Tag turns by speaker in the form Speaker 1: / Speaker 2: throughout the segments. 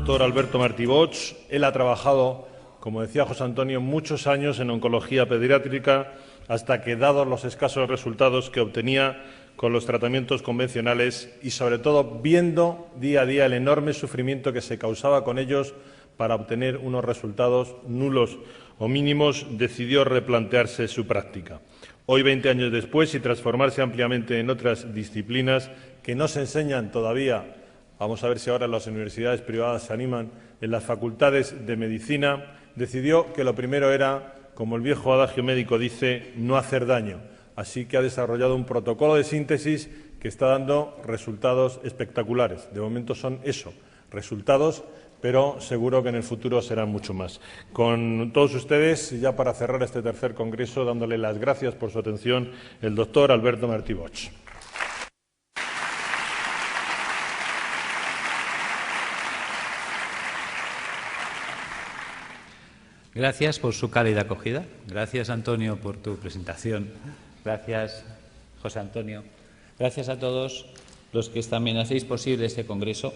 Speaker 1: doctor Alberto Martí Bosch. Él ha trabajado, como decía José Antonio, muchos años en oncología pediátrica hasta que, dados los escasos resultados que obtenía con los tratamientos convencionales y, sobre todo, viendo día a día el enorme sufrimiento que se causaba con ellos para obtener unos resultados nulos o mínimos, decidió replantearse su práctica. Hoy, 20 años después, y transformarse ampliamente en otras disciplinas que no se enseñan todavía, vamos a ver si ahora las universidades privadas se animan, en las facultades de medicina, decidió que lo primero era, como el viejo adagio médico dice, no hacer daño. Así que ha desarrollado un protocolo de síntesis que está dando resultados espectaculares. De momento son eso, resultados, pero seguro que en el futuro serán mucho más. Con todos ustedes, ya para cerrar este tercer congreso, dándole las gracias por su atención, el doctor Alberto Martí Bosch.
Speaker 2: Gracias por su cálida acogida. Gracias, Antonio, por tu presentación. Gracias, José Antonio. Gracias a todos los que también hacéis posible este congreso.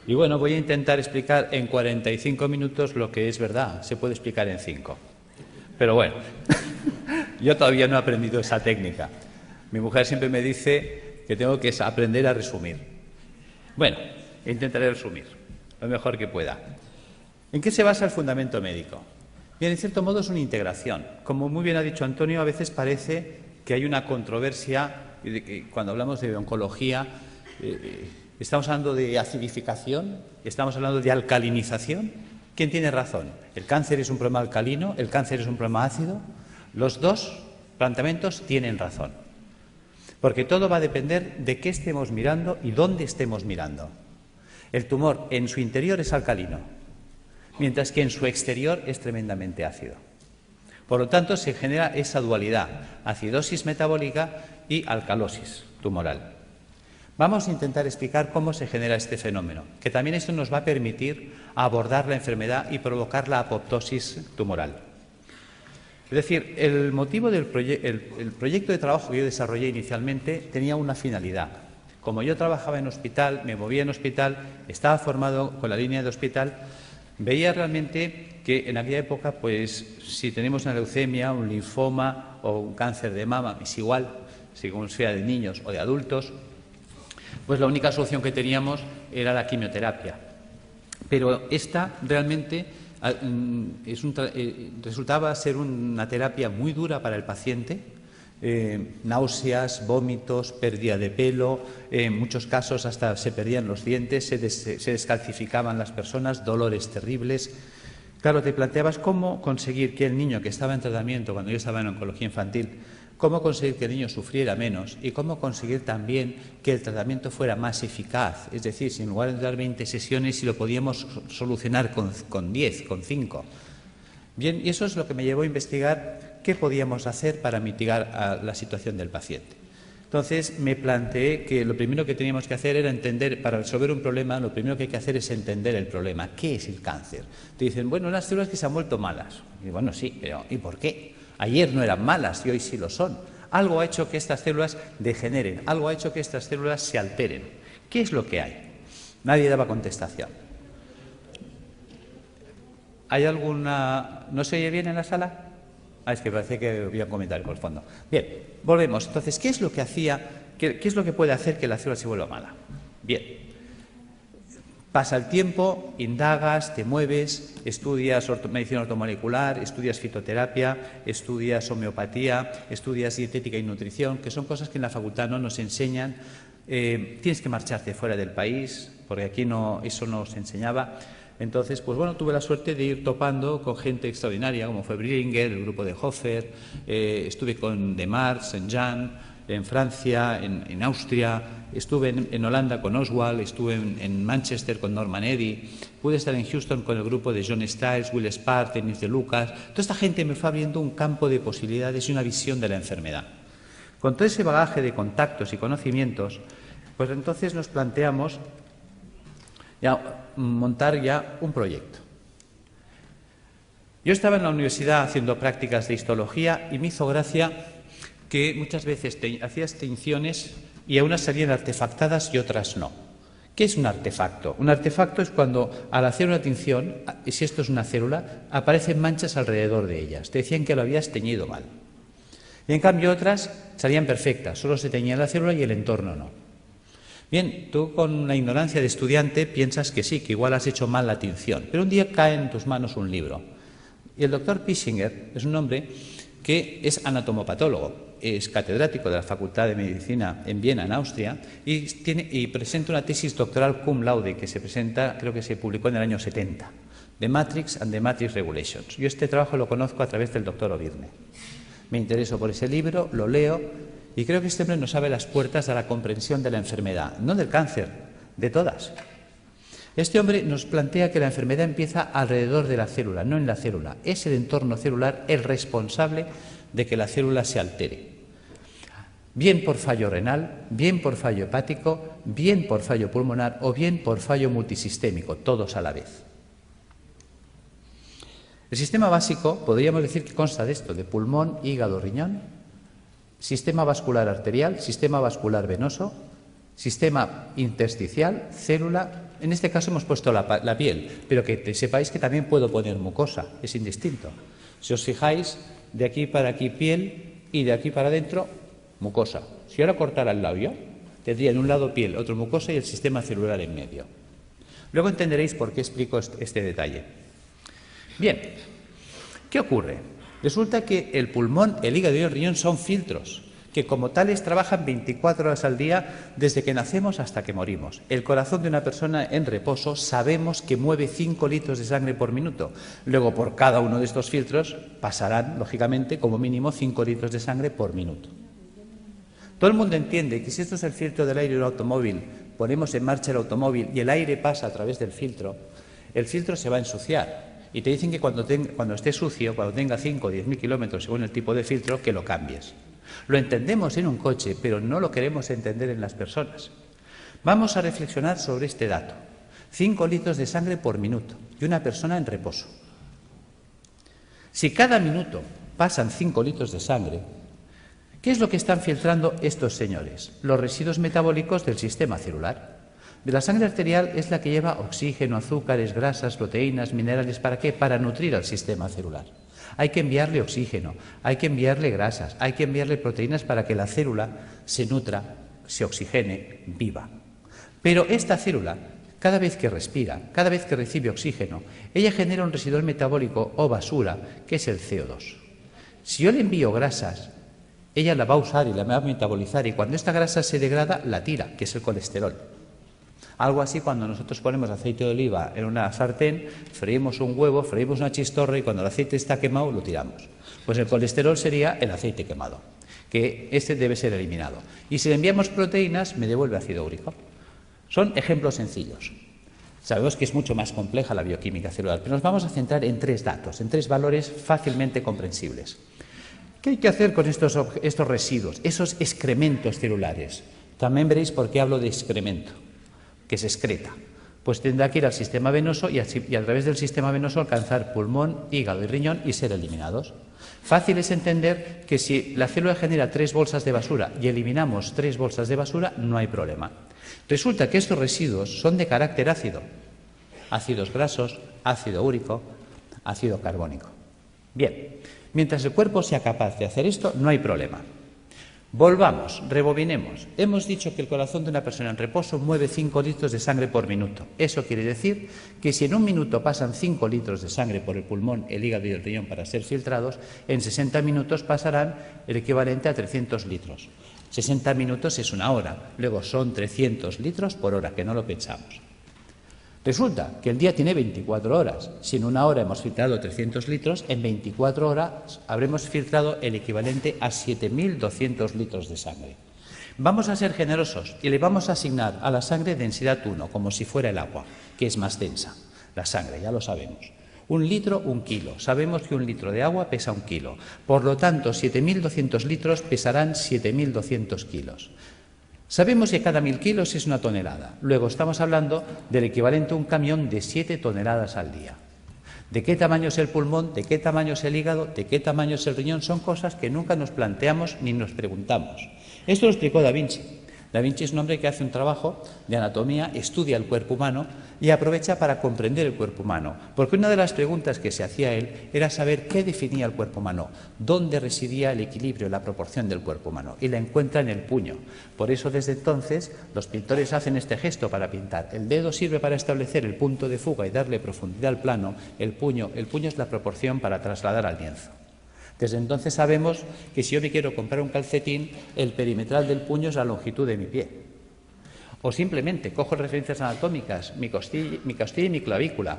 Speaker 2: Y bueno, voy a intentar explicar en 45 minutos lo que es verdad. Se puede explicar en 5. Pero bueno, yo todavía no he aprendido esa técnica. Mi mujer siempre me dice que tengo que aprender a resumir. Bueno, intentaré resumir lo mejor que pueda. ¿En qué se basa el fundamento médico? Bien, en cierto modo es una integración. Como muy bien ha dicho Antonio, a veces parece que hay una controversia cuando hablamos de oncología. ¿Estamos hablando de acidificación? ¿Estamos hablando de alcalinización? ¿Quién tiene razón? ¿El cáncer es un problema alcalino? ¿El cáncer es un problema ácido? Los dos planteamientos tienen razón. Porque todo va a depender de qué estemos mirando y dónde estemos mirando. El tumor en su interior es alcalino, mientras que en su exterior es tremendamente ácido. Por lo tanto, se genera esa dualidad, acidosis metabólica y alcalosis tumoral. Vamos a intentar explicar cómo se genera este fenómeno, que también esto nos va a permitir abordar la enfermedad y provocar la apoptosis tumoral. Es decir, el motivo del proyecto de trabajo que yo desarrollé inicialmente tenía una finalidad. Como yo trabajaba en hospital, me movía en hospital, estaba formado con la línea de hospital, veía realmente que en aquella época, pues, si tenemos una leucemia, un linfoma o un cáncer de mama, es igual, según sea de niños o de adultos, pues la única solución que teníamos era la quimioterapia. Pero esta realmente resultaba ser una terapia muy dura para el paciente. Náuseas, vómitos, pérdida de pelo, en muchos casos hasta se perdían los dientes, se descalcificaban las personas, dolores terribles. Claro, te planteabas cómo conseguir que el niño que estaba en tratamiento, cuando yo estaba en oncología infantil, cómo conseguir que el niño sufriera menos y cómo conseguir también que el tratamiento fuera más eficaz. Es decir, si en lugar de dar 20 sesiones, si lo podíamos solucionar con 10, con 5. Bien, y eso es lo que me llevó a investigar qué podíamos hacer para mitigar la situación del paciente. Entonces, me planteé que lo primero que teníamos que hacer era entender, para resolver un problema, lo primero que hay que hacer es entender el problema. ¿Qué es el cáncer? Te dicen, bueno, unas células que se han vuelto malas. Y bueno, sí, pero ¿y por qué? Ayer no eran malas y hoy sí lo son. Algo ha hecho que estas células degeneren, algo ha hecho que estas células se alteren. ¿Qué es lo que hay? Nadie daba contestación. ¿Hay alguna...? ¿No se oye bien en la sala? Es que parece que voy a comentar por el fondo. Bien, volvemos. Entonces, ¿qué es lo que qué es lo que puede hacer que la célula se vuelva mala? Bien. Pasa el tiempo, indagas, te mueves, estudias medicina ortomolecular, estudias fitoterapia, estudias homeopatía, estudias dietética y nutrición, que son cosas que en la facultad no nos enseñan. Tienes que marcharte fuera del país, porque aquí eso no se enseñaba. Entonces, pues bueno, tuve la suerte de ir topando con gente extraordinaria, como fue Brillinger, el grupo de Hofer, estuve con Demar, Saint-Jean, en Francia, en Austria, estuve en Holanda con Oswald, estuve en Manchester con Norman Eddy, pude estar en Houston con el grupo de John Stiles, Will Spark, Denis de Lucas. Toda esta gente me fue abriendo un campo de posibilidades y una visión de la enfermedad. Con todo ese bagaje de contactos y conocimientos, pues entonces nos planteamos montar ya un proyecto. Yo estaba en la universidad haciendo prácticas de histología y me hizo gracia que muchas veces hacías tinciones y a unas salían artefactadas y otras no. ¿Qué es un artefacto? Un artefacto es cuando al hacer una tinción, y si esto es una célula, aparecen manchas alrededor de ellas. Te decían que lo habías teñido mal. Y en cambio otras salían perfectas, solo se teñía la célula y el entorno no. Bien, tú con la ignorancia de estudiante piensas que sí, que igual has hecho mal la tinción, pero un día cae en tus manos un libro. Y el doctor Pischinger es un hombre que es anatomopatólogo, es catedrático de la Facultad de Medicina en Viena, en Austria, y presenta una tesis doctoral cum laude que se presenta, creo que se publicó en el año 70, The Matrix and the Matrix Regulations. Yo este trabajo lo conozco a través del doctor Ovirne. Me intereso por ese libro, lo leo, y creo que este hombre nos abre las puertas a la comprensión de la enfermedad, no del cáncer, de todas. Este hombre nos plantea que la enfermedad empieza alrededor de la célula, no en la célula. Es el entorno celular el responsable de que la célula se altere. Bien por fallo renal, bien por fallo hepático, bien por fallo pulmonar o bien por fallo multisistémico, todos a la vez. El sistema básico, podríamos decir que consta de esto, de pulmón, hígado, riñón, sistema vascular arterial, sistema vascular venoso, sistema intersticial, célula. En este caso hemos puesto la piel, pero que sepáis que también puedo poner mucosa, es indistinto. Si os fijáis, de aquí para aquí piel y de aquí para adentro mucosa. Si ahora cortara el labio, tendría en un lado piel, otro mucosa y el sistema celular en medio. Luego entenderéis por qué explico este detalle. Bien, ¿qué ocurre? Resulta que el pulmón, el hígado y el riñón son filtros que como tales trabajan 24 horas al día desde que nacemos hasta que morimos. El corazón de una persona en reposo sabemos que mueve 5 litros de sangre por minuto. Luego, por cada uno de estos filtros pasarán, lógicamente, como mínimo 5 litros de sangre por minuto. Todo el mundo entiende que si esto es el filtro del aire de un automóvil, ponemos en marcha el automóvil y el aire pasa a través del filtro, el filtro se va a ensuciar. Y te dicen que cuando esté sucio, cuando tenga 5 o 10.000 kilómetros según el tipo de filtro, que lo cambies. Lo entendemos en un coche, pero no lo queremos entender en las personas. Vamos a reflexionar sobre este dato. 5 litros de sangre por minuto y una persona en reposo. Si cada minuto pasan 5 litros de sangre, ¿qué es lo que están filtrando estos señores? Los residuos metabólicos del sistema celular. De la sangre arterial es la que lleva oxígeno, azúcares, grasas, proteínas, minerales. ¿Para qué? Para nutrir al sistema celular. Hay que enviarle oxígeno, hay que enviarle grasas, hay que enviarle proteínas para que la célula se nutra, se oxigene, viva. Pero esta célula, cada vez que respira, cada vez que recibe oxígeno, ella genera un residual metabólico o basura, que es el CO2. Si yo le envío grasas, ella la va a usar y la va a metabolizar, y cuando esta grasa se degrada, la tira, que es el colesterol. Algo así cuando nosotros ponemos aceite de oliva en una sartén, freímos un huevo, freímos una chistorra y cuando el aceite está quemado lo tiramos. Pues el colesterol sería el aceite quemado, que este debe ser eliminado. Y si le enviamos proteínas, me devuelve ácido úrico. Son ejemplos sencillos. Sabemos que es mucho más compleja la bioquímica celular, pero nos vamos a centrar en 3 datos, en 3 valores fácilmente comprensibles. ¿Qué hay que hacer con estos residuos, esos excrementos celulares? También veréis por qué hablo de excremento, que se excreta. Pues tendrá que ir al sistema venoso y a través del sistema venoso alcanzar pulmón, hígado y riñón y ser eliminados. Fácil es entender que si la célula genera 3 bolsas de basura y eliminamos 3 bolsas de basura, no hay problema. Resulta que estos residuos son de carácter ácido. Ácidos grasos, ácido úrico, ácido carbónico. Bien, mientras el cuerpo sea capaz de hacer esto, no hay problema. Volvamos, rebobinemos. Hemos dicho que el corazón de una persona en reposo mueve 5 litros de sangre por minuto. Eso quiere decir que si en un minuto pasan 5 litros de sangre por el pulmón, el hígado y el riñón para ser filtrados, en 60 minutos pasarán el equivalente a 300 litros. 60 minutos es 1 hora, luego son 300 litros por hora, que no lo pensamos. Resulta que el día tiene 24 horas. Si en 1 hora hemos filtrado 300 litros, en 24 horas habremos filtrado el equivalente a 7.200 litros de sangre. Vamos a ser generosos y le vamos a asignar a la sangre densidad 1, como si fuera el agua, que es más densa. La sangre, ya lo sabemos. 1 litro, 1 kilo. Sabemos que 1 litro de agua pesa 1 kilo. Por lo tanto, 7.200 litros pesarán 7.200 kilos. Sabemos que cada 1.000 kilos es 1 tonelada. Luego estamos hablando del equivalente a un camión de 7 toneladas al día. ¿De qué tamaño es el pulmón? ¿De qué tamaño es el hígado? ¿De qué tamaño es el riñón? Son cosas que nunca nos planteamos ni nos preguntamos. Esto lo explicó Da Vinci. Da Vinci es un hombre que hace un trabajo de anatomía, estudia el cuerpo humano y aprovecha para comprender el cuerpo humano. Porque una de las preguntas que se hacía él era saber qué definía el cuerpo humano, dónde residía el equilibrio, la proporción del cuerpo humano. Y la encuentra en el puño. Por eso, desde entonces, los pintores hacen este gesto para pintar. El dedo sirve para establecer el punto de fuga y darle profundidad al plano. El puño es la proporción para trasladar al lienzo. Desde entonces sabemos que si yo me quiero comprar un calcetín, el perimetral del puño es la longitud de mi pie. O simplemente cojo referencias anatómicas, mi costilla y mi clavícula.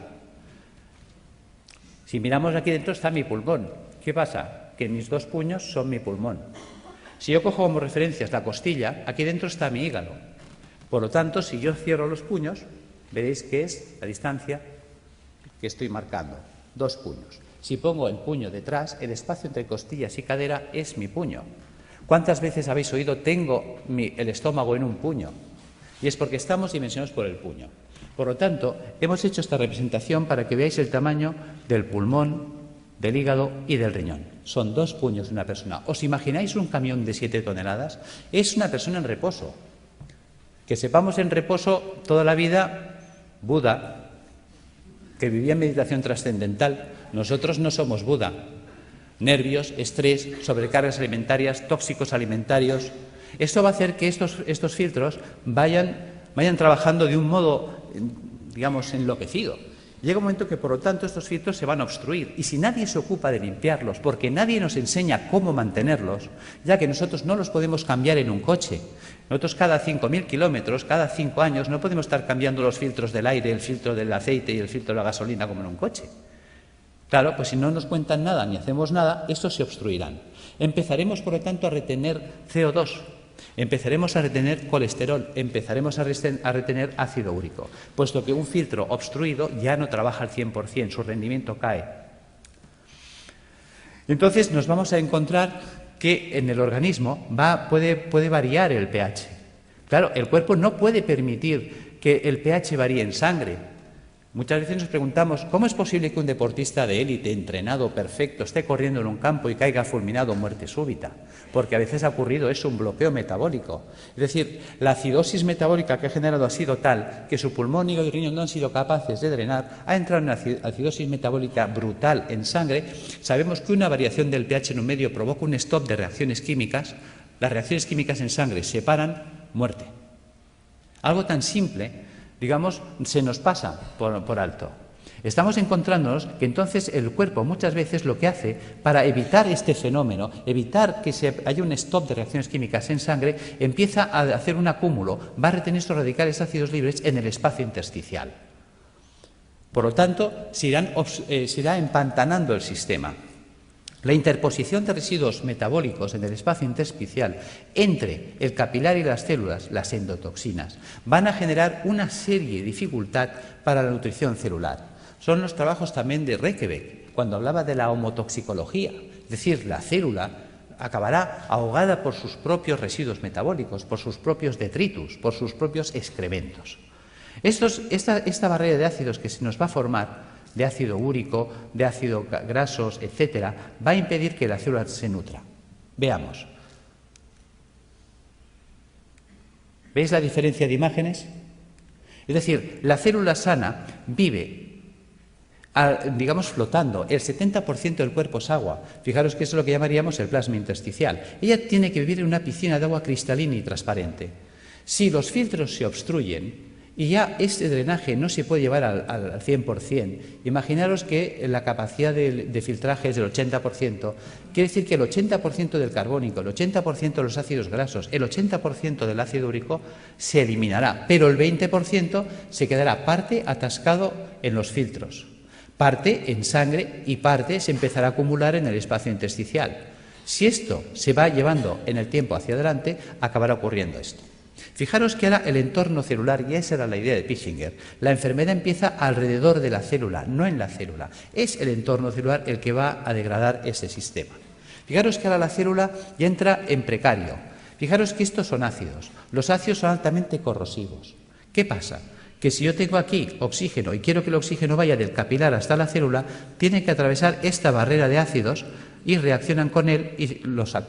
Speaker 2: Si miramos aquí dentro está mi pulmón. ¿Qué pasa? Que mis dos puños son mi pulmón. Si yo cojo como referencias la costilla, aquí dentro está mi hígado. Por lo tanto, si yo cierro los puños, veréis que es la distancia que estoy marcando. 2 puños. Si pongo el puño detrás, el espacio entre costillas y cadera es mi puño. ¿Cuántas veces habéis oído tengo el estómago en un puño? Y es porque estamos dimensionados por el puño. Por lo tanto, hemos hecho esta representación para que veáis el tamaño del pulmón, del hígado y del riñón. Son 2 puños de una persona. ¿Os imagináis un camión de 7 toneladas? Es una persona en reposo. Que sepamos en reposo toda la vida, Buda, que vivía en meditación trascendental. Nosotros no somos Buda. Nervios, estrés, sobrecargas alimentarias, tóxicos alimentarios. Esto va a hacer que estos filtros vayan trabajando de un modo, digamos, enloquecido. Llega un momento que, por lo tanto, estos filtros se van a obstruir. Y si nadie se ocupa de limpiarlos, porque nadie nos enseña cómo mantenerlos, ya que nosotros no los podemos cambiar en un coche. Nosotros cada 5.000 kilómetros, cada 5 años, no podemos estar cambiando los filtros del aire, el filtro del aceite y el filtro de la gasolina como en un coche. Claro, pues si no nos cuentan nada ni hacemos nada, estos se obstruirán. Empezaremos, por lo tanto, a retener CO2, empezaremos a retener colesterol, empezaremos a retener ácido úrico, puesto que un filtro obstruido ya no trabaja al 100%, su rendimiento cae. Entonces nos vamos a encontrar que en el organismo puede variar el pH. Claro, el cuerpo no puede permitir que el pH varíe en sangre. Muchas veces nos preguntamos, ¿cómo es posible que un deportista de élite, entrenado, perfecto, esté corriendo en un campo y caiga fulminado o muerte súbita? Porque a veces ha ocurrido eso, un bloqueo metabólico. Es decir, la acidosis metabólica que ha generado ha sido tal que su pulmón, hígado y riñón no han sido capaces de drenar, ha entrado en una acidosis metabólica brutal en sangre. Sabemos que una variación del pH en un medio provoca un stop de reacciones químicas. Las reacciones químicas en sangre se paran, muerte. Algo tan simple, digamos, se nos pasa por alto. Estamos encontrándonos que entonces el cuerpo muchas veces lo que hace para evitar este fenómeno, evitar que haya un stop de reacciones químicas en sangre, empieza a hacer un acúmulo, va a retener estos radicales ácidos libres en el espacio intersticial. Por lo tanto, se irá empantanando el sistema. La interposición de residuos metabólicos en el espacio intersticial entre el capilar y las células, las endotoxinas, van a generar una serie de dificultad para la nutrición celular. Son los trabajos también de Rekebeck, cuando hablaba de la homotoxicología, es decir, la célula acabará ahogada por sus propios residuos metabólicos, por sus propios detritus, por sus propios excrementos. Esta barrera de ácidos que se nos va a formar, de ácido úrico, de ácidos grasos, etcétera, va a impedir que la célula se nutra. Veamos. ¿Veis la diferencia de imágenes? Es decir, la célula sana vive, digamos, flotando. El 70% del cuerpo es agua. Fijaros que eso es lo que llamaríamos el plasma intersticial. Ella tiene que vivir en una piscina de agua cristalina y transparente. Si los filtros se obstruyen, y ya este drenaje no se puede llevar al 100%. Imaginaros que la capacidad de filtraje es del 80%. Quiere decir que el 80% del carbónico, el 80% de los ácidos grasos, el 80% del ácido úrico se eliminará, pero el 20% se quedará parte atascado en los filtros, parte en sangre y parte se empezará a acumular en el espacio intersticial. Si esto se va llevando en el tiempo hacia adelante, acabará ocurriendo esto. Fijaros que ahora el entorno celular, y esa era la idea de Pischinger, la enfermedad empieza alrededor de la célula, no en la célula. Es el entorno celular el que va a degradar ese sistema. Fijaros que ahora la célula ya entra en precario. Fijaros que estos son ácidos. Los ácidos son altamente corrosivos. ¿Qué pasa? Que si yo tengo aquí oxígeno y quiero que el oxígeno vaya del capilar hasta la célula, tiene que atravesar esta barrera de ácidos y reaccionan con él y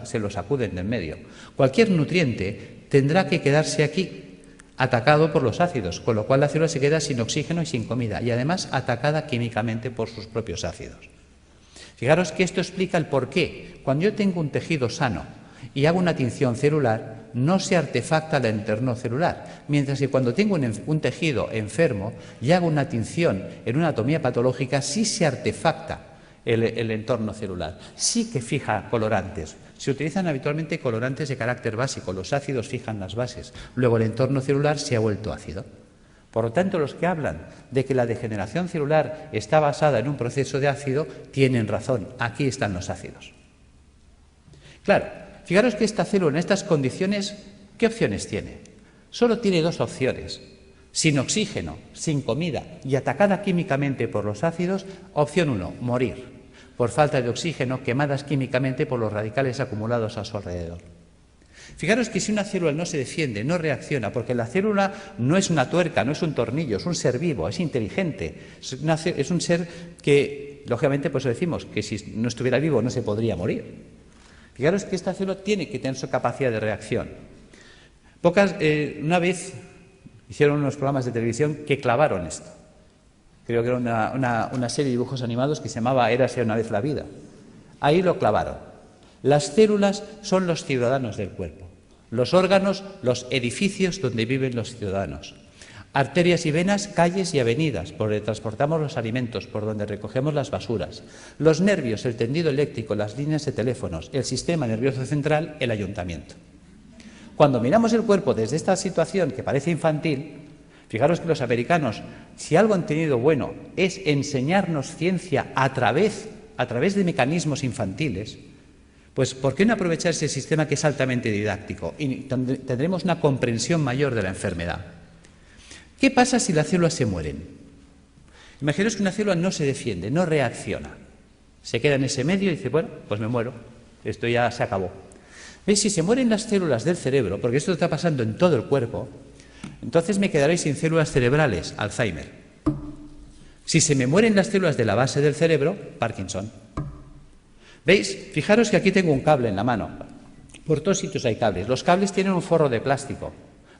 Speaker 2: se los sacuden del medio. Cualquier nutriente tendrá que quedarse aquí, atacado por los ácidos, con lo cual la célula se queda sin oxígeno y sin comida, y además atacada químicamente por sus propios ácidos. Fijaros que esto explica el por qué. Cuando yo tengo un tejido sano y hago una tinción celular, no se artefacta el entorno celular, mientras que cuando tengo un tejido enfermo y hago una tinción en una anatomía patológica, sí se artefacta el entorno celular, sí que fija colorantes. Se utilizan habitualmente colorantes de carácter básico, los ácidos fijan las bases, luego el entorno celular se ha vuelto ácido. Por lo tanto, los que hablan de que la degeneración celular está basada en un proceso de ácido tienen razón, aquí están los ácidos. Claro, fijaros que esta célula en estas condiciones, ¿qué opciones tiene? Solo tiene dos opciones. Sin oxígeno, sin comida y atacada químicamente por los ácidos, opción 1, morir por falta de oxígeno, quemadas químicamente por los radicales acumulados a su alrededor. Fijaros que si una célula no se defiende, no reacciona, porque la célula no es una tuerca, no es un tornillo, es un ser vivo, es inteligente, es un ser que, lógicamente, pues decimos que si no estuviera vivo no se podría morir. Fijaros que esta célula tiene que tener su capacidad de reacción. Una vez hicieron unos programas de televisión que clavaron esto. Creo que era una serie de dibujos animados que se llamaba Érase una vez la vida. Ahí lo clavaron. Las células son los ciudadanos del cuerpo. Los órganos, los edificios donde viven los ciudadanos. Arterias y venas, calles y avenidas, por donde transportamos los alimentos, por donde recogemos las basuras. Los nervios, el tendido eléctrico, las líneas de teléfonos, el sistema nervioso central, el ayuntamiento. Cuando miramos el cuerpo desde esta situación que parece infantil, fijaros que los americanos, si algo han tenido bueno, es enseñarnos ciencia a través de mecanismos infantiles, pues ¿por qué no aprovechar ese sistema que es altamente didáctico? Y tendremos una comprensión mayor de la enfermedad. ¿Qué pasa si las células se mueren? Imaginaos que una célula no se defiende, no reacciona. Se queda en ese medio y dice, bueno, pues me muero, esto ya se acabó. ¿Veis? Si se mueren las células del cerebro, porque esto está pasando en todo el cuerpo, entonces me quedaré sin células cerebrales, Alzheimer. Si se me mueren las células de la base del cerebro, Parkinson. ¿Veis? Fijaros que aquí tengo un cable en la mano. Por todos sitios hay cables. Los cables tienen un forro de plástico.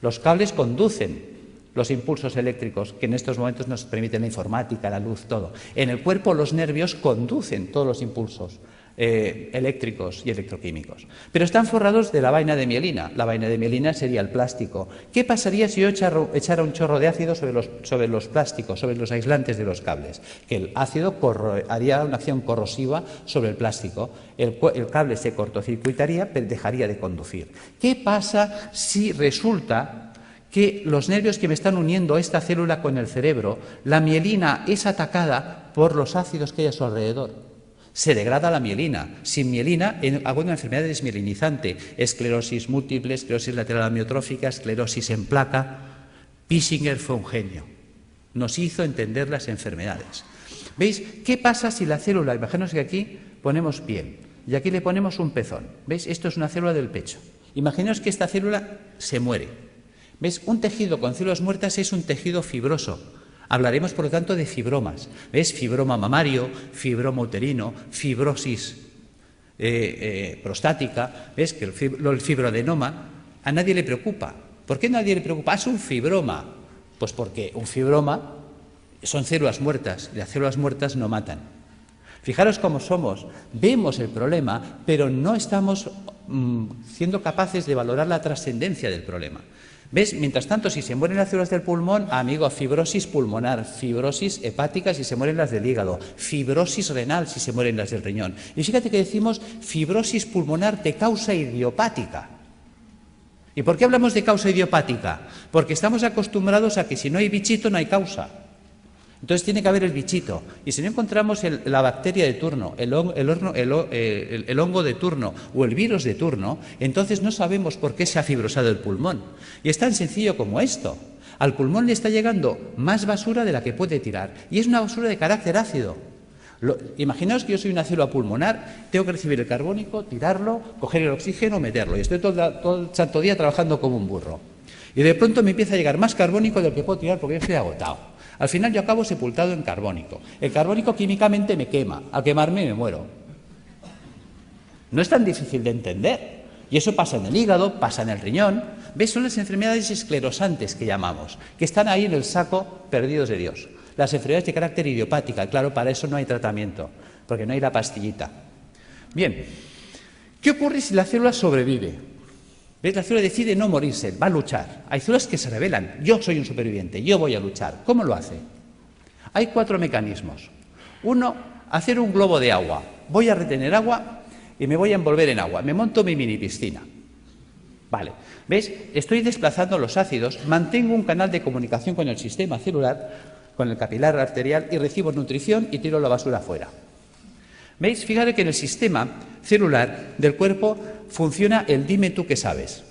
Speaker 2: Los cables conducen los impulsos eléctricos que en estos momentos nos permiten la informática, la luz, todo. En el cuerpo los nervios conducen todos los impulsos eléctricos y electroquímicos. Pero están forrados de la vaina de mielina. La vaina de mielina sería el plástico. ¿Qué pasaría si yo echara un chorro de ácido sobre los plásticos, sobre los aislantes de los cables? Que el ácido haría una acción corrosiva sobre el plástico. El cable se cortocircuitaría, pero dejaría de conducir. ¿Qué pasa si resulta que los nervios que me están uniendo esta célula con el cerebro, la mielina es atacada por los ácidos que hay a su alrededor? Se degrada la mielina. Sin mielina hago una enfermedad desmielinizante, esclerosis múltiple, esclerosis lateral amiotrófica, esclerosis en placa. Pissinger fue un genio. Nos hizo entender las enfermedades. ¿Veis? ¿Qué pasa si la célula, imaginaos que aquí ponemos piel y aquí le ponemos un pezón? ¿Veis? Esto es una célula del pecho. Imaginaos que esta célula se muere. ¿Veis? Un tejido con células muertas es un tejido fibroso. Hablaremos, por lo tanto, de fibromas. ¿Ves? Fibroma mamario, fibroma uterino, fibrosis prostática. ¿Ves? Que el fibroadenoma a nadie le preocupa. ¿Por qué a nadie le preocupa? Es un fibroma. Pues porque un fibroma son células muertas y las células muertas no matan. Fijaros cómo somos. Vemos el problema, pero no estamos siendo capaces de valorar la trascendencia del problema. ¿Ves? Mientras tanto, si se mueren las células del pulmón, amigo, fibrosis pulmonar, fibrosis hepática si se mueren las del hígado, fibrosis renal si se mueren las del riñón. Y fíjate que decimos fibrosis pulmonar de causa idiopática. ¿Y por qué hablamos de causa idiopática? Porque estamos acostumbrados a que si no hay bichito no hay causa. Entonces tiene que haber el bichito. Y si no encontramos la bacteria de turno, el hongo de turno o el virus de turno, entonces no sabemos por qué se ha fibrosado el pulmón. Y es tan sencillo como esto. Al pulmón le está llegando más basura de la que puede tirar. Y es una basura de carácter ácido. Imaginaos que yo soy una célula pulmonar, tengo que recibir el carbónico, tirarlo, coger el oxígeno, meterlo. Y estoy todo el santo día trabajando como un burro. Y de pronto me empieza a llegar más carbónico del que puedo tirar porque yo estoy agotado. Al final yo acabo sepultado en carbónico. El carbónico químicamente me quema. Al quemarme me muero. No es tan difícil de entender. Y eso pasa en el hígado, pasa en el riñón. ¿Ves? Son las enfermedades esclerosantes que llamamos, que están ahí en el saco perdidos de Dios. Las enfermedades de carácter idiopática, claro, para eso no hay tratamiento, porque no hay la pastillita. Bien, ¿qué ocurre si la célula sobrevive? ¿Ves? La célula decide no morirse, va a luchar. Hay células que se rebelan, yo soy un superviviente, yo voy a luchar. ¿Cómo lo hace? Hay 4 mecanismos. Uno, hacer un globo de agua. Voy a retener agua y me voy a envolver en agua. Me monto mi mini piscina. Vale, ¿ves? Estoy desplazando los ácidos, mantengo un canal de comunicación con el sistema celular, con el capilar arterial, y recibo nutrición y tiro la basura fuera. ¿Veis? Fíjate que en el sistema celular del cuerpo funciona el dime tú qué sabes.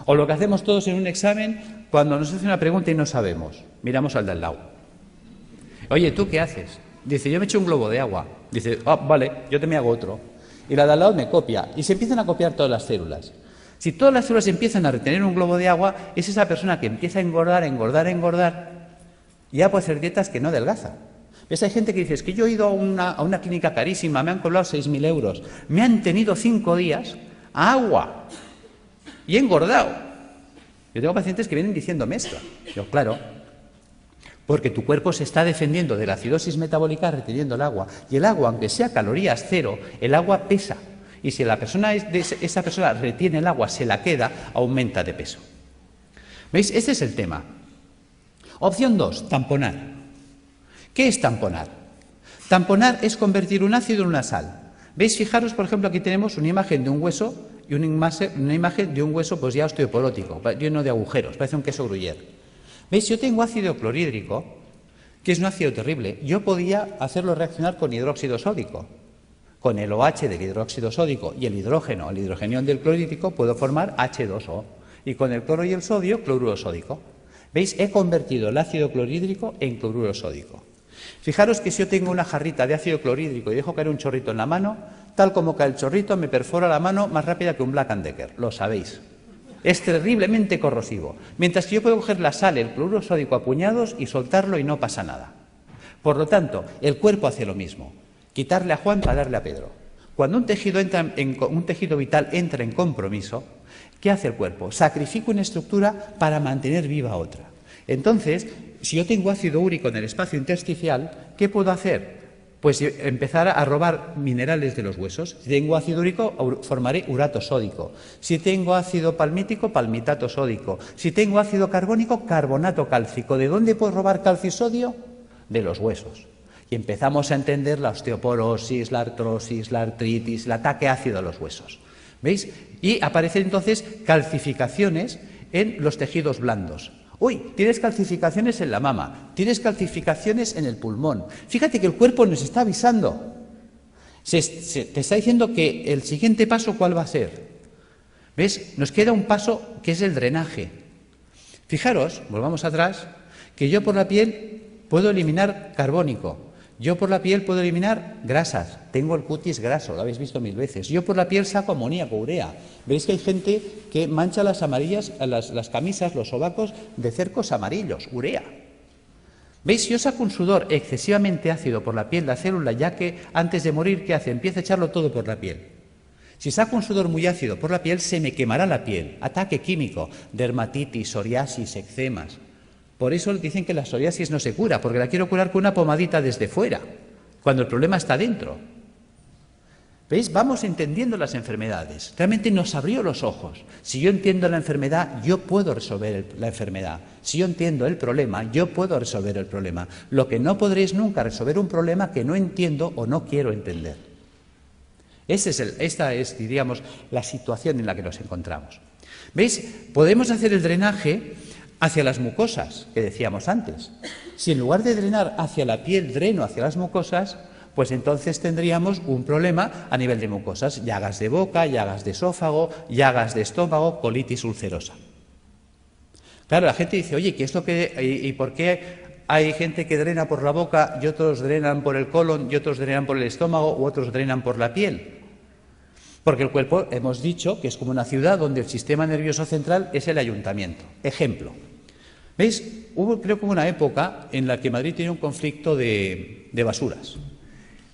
Speaker 2: O lo que hacemos todos en un examen cuando nos hace una pregunta y no sabemos. Miramos al de al lado. Oye, ¿tú qué haces? Dice, yo me echo un globo de agua. Dice, vale, yo te me hago otro. Y la de al lado me copia. Y se empiezan a copiar todas las células. Si todas las células empiezan a retener un globo de agua, es esa persona que empieza a engordar, y ya puede hacer dietas que no adelgaza. ¿Ves? Hay gente que dice, es que yo he ido a una clínica carísima, me han cobrado 6.000 euros, me han tenido 5 días a agua y he engordado. Yo tengo pacientes que vienen diciéndome esto. Yo, claro, porque tu cuerpo se está defendiendo de la acidosis metabólica reteniendo el agua. Y el agua, aunque sea calorías cero, el agua pesa. Y si esa persona retiene el agua, se la queda, aumenta de peso. ¿Veis? Este es el tema. Opción 2, tamponar. ¿Qué es tamponar? Tamponar es convertir un ácido en una sal. ¿Veis? Fijaros, por ejemplo, aquí tenemos una imagen de un hueso y una imagen de un hueso pues ya osteoporótico, lleno de agujeros, parece un queso gruyère. ¿Veis? Yo tengo ácido clorhídrico, que es un ácido terrible. Yo podía hacerlo reaccionar con hidróxido sódico. Con el OH del hidróxido sódico y el hidrógeno, el hidrogenión del clorhídrico, puedo formar H2O. Y con el cloro y el sodio, cloruro sódico. ¿Veis? He convertido el ácido clorhídrico en cloruro sódico. Fijaros que si yo tengo una jarrita de ácido clorhídrico y dejo caer un chorrito en la mano, tal como cae el chorrito, me perfora la mano más rápida que un Black & Decker. Lo sabéis. Es terriblemente corrosivo. Mientras que yo puedo coger la sal, el cloruro sódico a puñados y soltarlo y no pasa nada. Por lo tanto, el cuerpo hace lo mismo. Quitarle a Juan para darle a Pedro. Cuando un tejido vital entra en compromiso, ¿qué hace el cuerpo? Sacrifica una estructura para mantener viva otra. Entonces, si yo tengo ácido úrico en el espacio intersticial, ¿qué puedo hacer? Pues empezar a robar minerales de los huesos. Si tengo ácido úrico, formaré urato sódico. Si tengo ácido palmítico, palmitato sódico. Si tengo ácido carbónico, carbonato cálcico. ¿De dónde puedo robar calcio y sodio? De los huesos. Y empezamos a entender la osteoporosis, la artrosis, la artritis, el ataque ácido a los huesos. ¿Veis? Y aparecen entonces calcificaciones en los tejidos blandos. Uy, tienes calcificaciones en la mama, tienes calcificaciones en el pulmón. Fíjate que el cuerpo nos está avisando. Te está diciendo que el siguiente paso, ¿cuál va a ser? ¿Ves? Nos queda un paso que es el drenaje. Fijaros, volvamos atrás, que yo por la piel puedo eliminar carbónico. Yo por la piel puedo eliminar grasas, tengo el cutis graso, lo habéis visto 1000 veces. Yo por la piel saco amoníaco, urea. Veréis que hay gente que mancha las amarillas, las camisas, los sobacos de cercos amarillos, urea. ¿Veis? Si yo saco un sudor excesivamente ácido por la piel, la célula, ya que antes de morir, ¿qué hace? Empieza a echarlo todo por la piel. Si saco un sudor muy ácido por la piel, se me quemará la piel. Ataque químico, dermatitis, psoriasis, eczemas. Por eso dicen que la psoriasis no se cura, porque la quiero curar con una pomadita desde fuera, cuando el problema está dentro. ¿Veis? Vamos entendiendo las enfermedades. Realmente nos abrió los ojos. Si yo entiendo la enfermedad, yo puedo resolver la enfermedad. Si yo entiendo el problema, yo puedo resolver el problema. Lo que no podré es nunca resolver un problema que no entiendo o no quiero entender. Esta es, diríamos, la situación en la que nos encontramos. ¿Veis? Podemos hacer el drenaje hacia las mucosas, que decíamos antes. Si en lugar de drenar hacia la piel, dreno hacia las mucosas, pues entonces tendríamos un problema a nivel de mucosas, llagas de boca, llagas de esófago, llagas de estómago, colitis ulcerosa. Claro, la gente dice, oye, ¿y por qué hay gente que drena por la boca y otros drenan por el colon y otros drenan por el estómago u otros drenan por la piel? Porque el cuerpo, hemos dicho, que es como una ciudad donde el sistema nervioso central es el ayuntamiento. Ejemplo. ¿Veis? Creo que hubo una época en la que Madrid tenía un conflicto de basuras.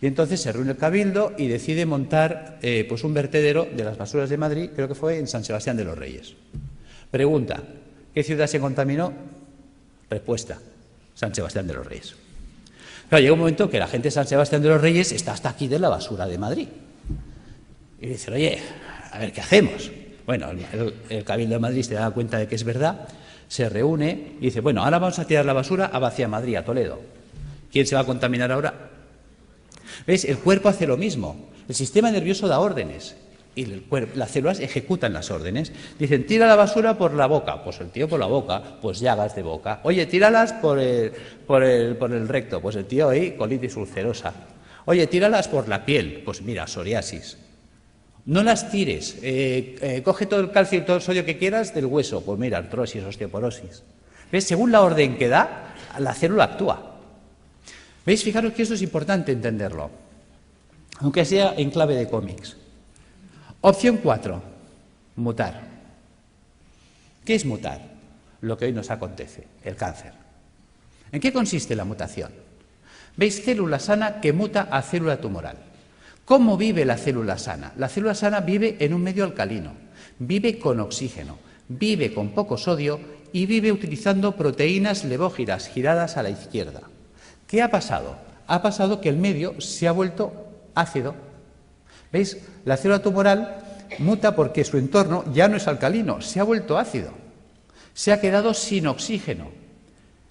Speaker 2: Y entonces se reúne el Cabildo y decide montar pues un vertedero de las basuras de Madrid, creo que fue en San Sebastián de los Reyes. Pregunta, ¿qué ciudad se contaminó? Respuesta, San Sebastián de los Reyes. Claro, llega un momento que la gente de San Sebastián de los Reyes está hasta aquí de la basura de Madrid. Y dicen, oye, a ver, ¿qué hacemos? Bueno, el Cabildo de Madrid se da cuenta de que es verdad, se reúne y dice, bueno, ahora vamos a tirar la basura hacia Madrid, a Toledo. ¿Quién se va a contaminar ahora? ¿Veis? El cuerpo hace lo mismo. El sistema nervioso da órdenes y las células ejecutan las órdenes. Dicen, tira la basura por la boca. Pues el tío por la boca, pues llagas de boca. Oye, tíralas por el recto. Pues el tío ahí, colitis ulcerosa. Oye, tíralas por la piel. Pues mira, psoriasis. No las tires. Coge todo el calcio y todo el sodio que quieras del hueso. Pues mira, artrosis, osteoporosis. ¿Ves? Según la orden que da, la célula actúa. ¿Veis? Fijaros que eso es importante entenderlo. Aunque sea en clave de cómics. Opción 4. Mutar. ¿Qué es mutar? Lo que hoy nos acontece, el cáncer. ¿En qué consiste la mutación? ¿Veis? Célula sana que muta a célula tumoral. ¿Cómo vive la célula sana? La célula sana vive en un medio alcalino, vive con oxígeno, vive con poco sodio y vive utilizando proteínas levógiras giradas a la izquierda. ¿Qué ha pasado? Ha pasado que el medio se ha vuelto ácido. ¿Veis? La célula tumoral muta porque su entorno ya no es alcalino, se ha vuelto ácido. Se ha quedado sin oxígeno.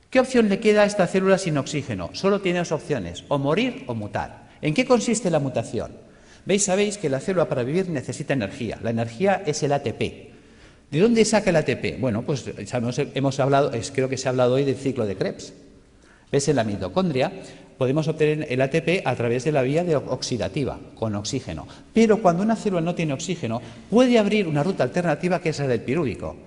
Speaker 2: ¿Qué opción le queda a esta célula sin oxígeno? Solo tiene dos opciones, o morir o mutar. ¿En qué consiste la mutación? ¿Veis? Sabéis que la célula para vivir necesita energía. La energía es el ATP. ¿De dónde saca el ATP? Bueno, pues hemos hablado, creo que se ha hablado hoy del ciclo de Krebs. ¿Ves? En la mitocondria podemos obtener el ATP a través de la vía oxidativa, con oxígeno. Pero cuando una célula no tiene oxígeno, puede abrir una ruta alternativa que es la del pirúvico.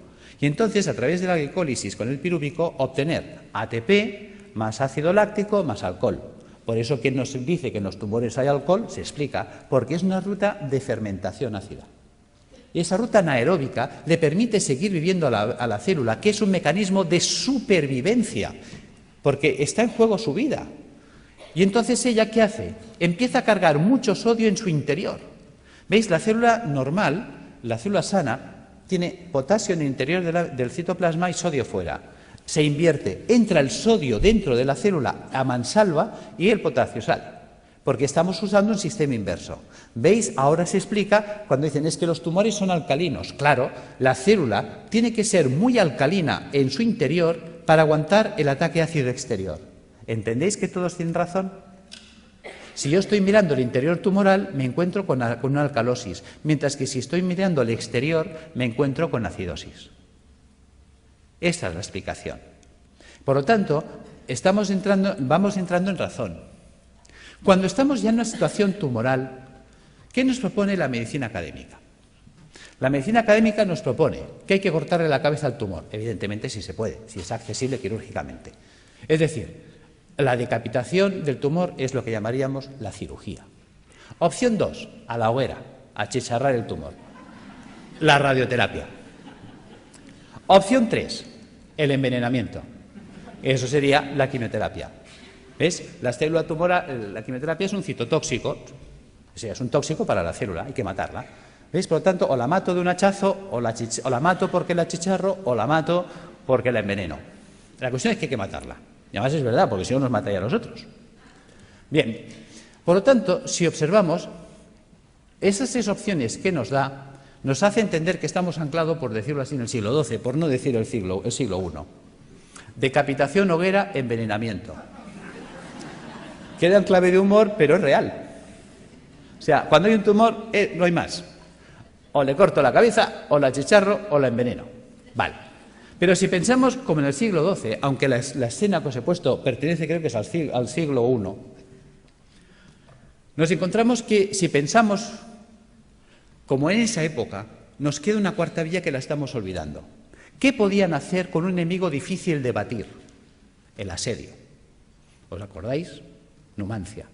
Speaker 2: Y entonces, a través de la glicólisis con el pirúvico, obtener ATP más ácido láctico más alcohol. Por eso, quien nos dice que en los tumores hay alcohol, se explica, porque es una ruta de fermentación ácida. Y esa ruta anaeróbica le permite seguir viviendo a la célula, que es un mecanismo de supervivencia, porque está en juego su vida. Y entonces ella, ¿qué hace? Empieza a cargar mucho sodio en su interior. ¿Veis? La célula normal, la célula sana, tiene potasio en el interior del citoplasma y sodio fuera. Se invierte, entra el sodio dentro de la célula a mansalva y el potasio sale, porque estamos usando un sistema inverso. ¿Veis? Ahora se explica cuando dicen es que los tumores son alcalinos. Claro, la célula tiene que ser muy alcalina en su interior para aguantar el ataque ácido exterior. ¿Entendéis que todos tienen razón? Si yo estoy mirando el interior tumoral, me encuentro con una alcalosis, mientras que si estoy mirando el exterior, me encuentro con acidosis. Esta es la explicación. Por lo tanto, vamos entrando en razón. Cuando estamos ya en una situación tumoral, ¿qué nos propone la medicina académica? La medicina académica nos propone que hay que cortarle la cabeza al tumor, evidentemente si se puede, si es accesible quirúrgicamente. Es decir, la decapitación del tumor es lo que llamaríamos la cirugía. Opción 2, a la hoguera, achicharrar el tumor. La radioterapia. Opción 3, el envenenamiento. Eso sería la quimioterapia. ¿Ves? La célula tumoral, la quimioterapia es un citotóxico, o sea, es un tóxico para la célula, hay que matarla. ¿Veis? Por lo tanto, o la mato de un hachazo, o la mato porque la achicharro, o la mato porque la enveneno. La cuestión es que hay que matarla. Y además es verdad, porque si no nos mataría a nosotros. Bien, por lo tanto, si observamos, esas 6 opciones que nos da, nos hace entender que estamos anclados, por decirlo así, en el siglo XII, por no decir el siglo I. Decapitación, hoguera, envenenamiento. Queda en clave de humor, pero es real. O sea, cuando hay un tumor, no hay más. O le corto la cabeza, o la achicharro, o la enveneno. Vale. Pero si pensamos como en el siglo XII, aunque la escena que os he puesto pertenece, creo que es al siglo I, nos encontramos que si pensamos como en esa época, nos queda una cuarta vía que la estamos olvidando. ¿Qué podían hacer con un enemigo difícil de batir? El asedio. ¿Os acordáis? Numancia.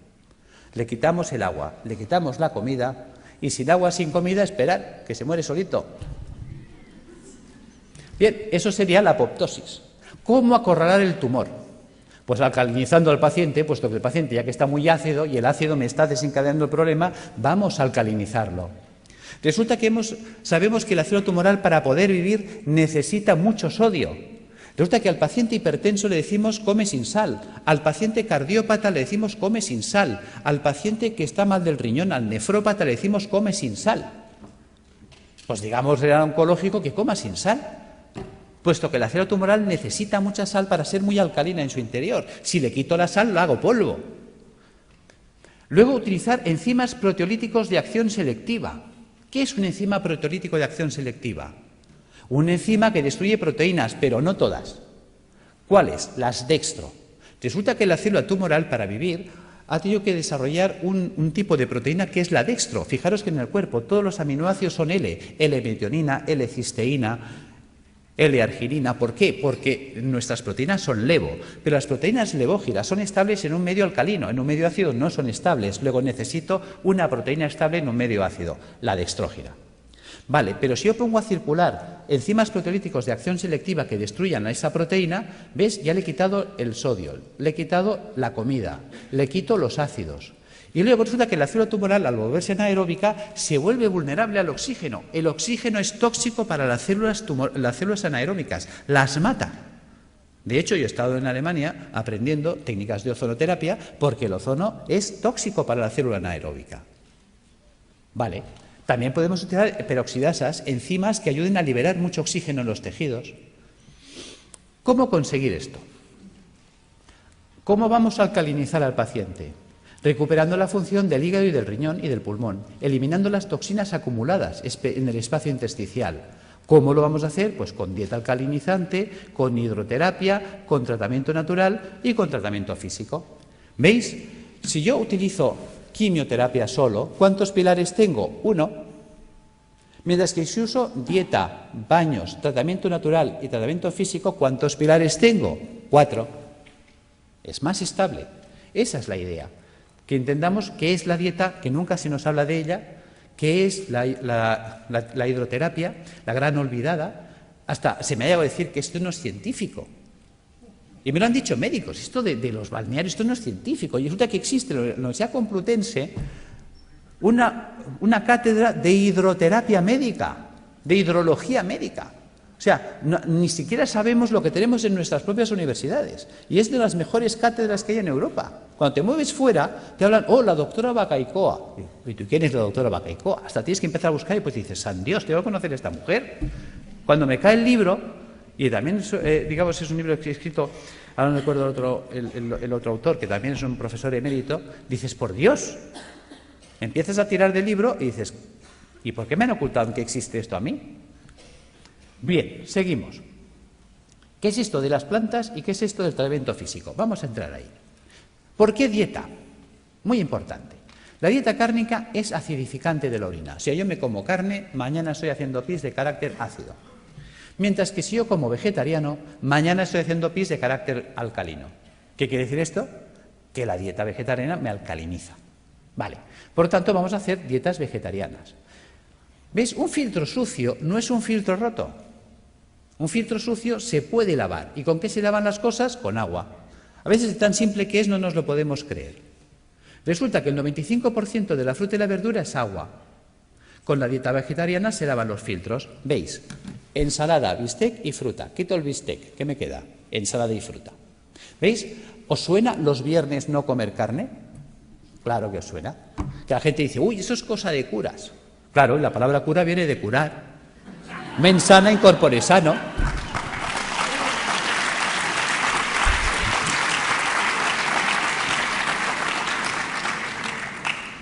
Speaker 2: Le quitamos el agua, le quitamos la comida, y sin agua, sin comida, esperar, que se muere solito. Bien, eso sería la apoptosis. ¿Cómo acorralar el tumor? Pues alcalinizando al paciente, puesto que el paciente ya que está muy ácido y el ácido me está desencadenando el problema, vamos a alcalinizarlo. Resulta que sabemos que el ácido tumoral para poder vivir necesita mucho sodio. Resulta que al paciente hipertenso le decimos come sin sal, al paciente cardiópata le decimos come sin sal, al paciente que está mal del riñón, al nefrópata le decimos come sin sal. Pues digamos al oncológico que coma sin sal, puesto que el ácido tumoral necesita mucha sal para ser muy alcalina en su interior. Si le quito la sal, lo hago polvo. Luego, utilizar enzimas proteolíticos de acción selectiva. ¿Qué es un enzima proteolítico de acción selectiva? Una enzima que destruye proteínas, pero no todas. ¿Cuáles? Las dextro. Resulta que la célula tumoral, para vivir, ha tenido que desarrollar un tipo de proteína que es la dextro. Fijaros que en el cuerpo todos los aminoácidos son L-metionina, L-cisteína, L-arginina. ¿Por qué? Porque nuestras proteínas son levo, pero las proteínas levógiras son estables en un medio alcalino, en un medio ácido no son estables. Luego necesito una proteína estable en un medio ácido, la dextrógira. Vale, pero si yo pongo a circular enzimas proteolíticos de acción selectiva que destruyan a esa proteína, ¿ves? Ya le he quitado el sodio, le he quitado la comida, le quito los ácidos. Y luego resulta que la célula tumoral, al volverse anaeróbica, se vuelve vulnerable al oxígeno. El oxígeno es tóxico para las células anaeróbicas, las mata. De hecho, yo he estado en Alemania aprendiendo técnicas de ozonoterapia porque el ozono es tóxico para la célula anaeróbica. Vale. También podemos utilizar peroxidasas, enzimas que ayuden a liberar mucho oxígeno en los tejidos. ¿Cómo conseguir esto? ¿Cómo vamos a alcalinizar al paciente? Recuperando la función del hígado y del riñón y del pulmón, eliminando las toxinas acumuladas en el espacio intersticial. ¿Cómo lo vamos a hacer? Pues con dieta alcalinizante, con hidroterapia, con tratamiento natural y con tratamiento físico. ¿Veis? Si yo utilizo quimioterapia solo, ¿cuántos pilares tengo? 1. Mientras que si uso dieta, baños, tratamiento natural y tratamiento físico, ¿cuántos pilares tengo? 4. Es más estable. Esa es la idea. Que entendamos qué es la dieta, que nunca se nos habla de ella, qué es la hidroterapia, la gran olvidada. Hasta se me ha llegado a decir que esto no es científico. Y me lo han dicho médicos, esto de los balnearios, esto no es científico. Y resulta que existe en la Universidad Complutense una cátedra de hidroterapia médica, de hidrología médica. O sea, ni siquiera sabemos lo que tenemos en nuestras propias universidades. Y es de las mejores cátedras que hay en Europa. Cuando te mueves fuera, te hablan, oh, la doctora Bacaicoa. ¿Y tú quién es la doctora Bacaicoa? Hasta tienes que empezar a buscar y pues dices, ¡san Dios, tengo que conocer a esta mujer! Cuando me cae el libro... Y también, digamos, es un libro que he escrito, ahora no recuerdo el otro autor, que también es un profesor emérito, dices, por Dios, empiezas a tirar del libro y dices, ¿y por qué me han ocultado que existe esto a mí? Bien, seguimos. ¿Qué es esto de las plantas y qué es esto del tratamiento físico? Vamos a entrar ahí. ¿Por qué dieta? Muy importante. La dieta cárnica es acidificante de la orina. Si yo me como carne, mañana estoy haciendo pis de carácter ácido. Mientras que si yo como vegetariano, mañana estoy haciendo pis de carácter alcalino. ¿Qué quiere decir esto? Que la dieta vegetariana me alcaliniza. Vale. Por lo tanto, vamos a hacer dietas vegetarianas. ¿Veis? Un filtro sucio no es un filtro roto. Un filtro sucio se puede lavar. ¿Y con qué se lavan las cosas? Con agua. A veces es tan simple que no nos lo podemos creer. Resulta que el 95% de la fruta y la verdura es agua. Con la dieta vegetariana se lavan los filtros. ¿Veis? Ensalada, bistec y fruta. Quito el bistec. ¿Qué me queda? Ensalada y fruta. ¿Veis? ¿Os suena los viernes no comer carne? Claro que os suena. Que la gente dice, uy, eso es cosa de curas. Claro, la palabra cura viene de curar. Mens sana in corpore sano.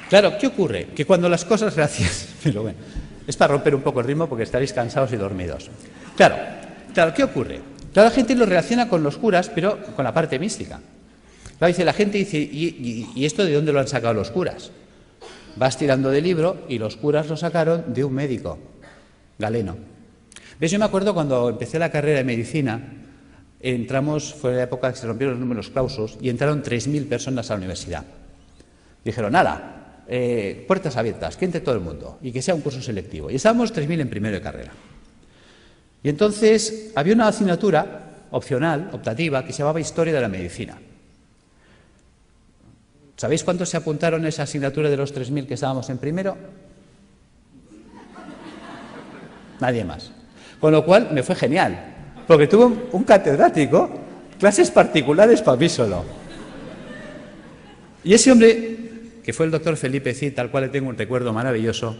Speaker 2: Claro, ¿qué ocurre? Que cuando las cosas, gracias, pero bueno, es para romper un poco el ritmo porque estaréis cansados y dormidos. Claro, ¿qué ocurre? Claro, la gente lo relaciona con los curas, pero con la parte mística. Claro, la gente dice, ¿y esto de dónde lo han sacado los curas? Vas tirando del libro y los curas lo sacaron de un médico, Galeno. ¿Ves? Yo me acuerdo cuando empecé la carrera de medicina, fue la época que se rompieron los números clausus y entraron 3.000 personas a la universidad. Dijeron, nada. Puertas abiertas, que entre todo el mundo y que sea un curso selectivo. Y estábamos 3.000 en primero de carrera. Y entonces había una asignatura opcional, optativa, que se llamaba Historia de la Medicina. ¿Sabéis cuántos se apuntaron a esa asignatura de los 3.000 que estábamos en primero? nadie más. Con lo cual me fue genial, porque tuve un catedrático, clases particulares para mí solo. Y ese hombre, que fue el doctor Felipe Cid, al cual le tengo un recuerdo maravilloso,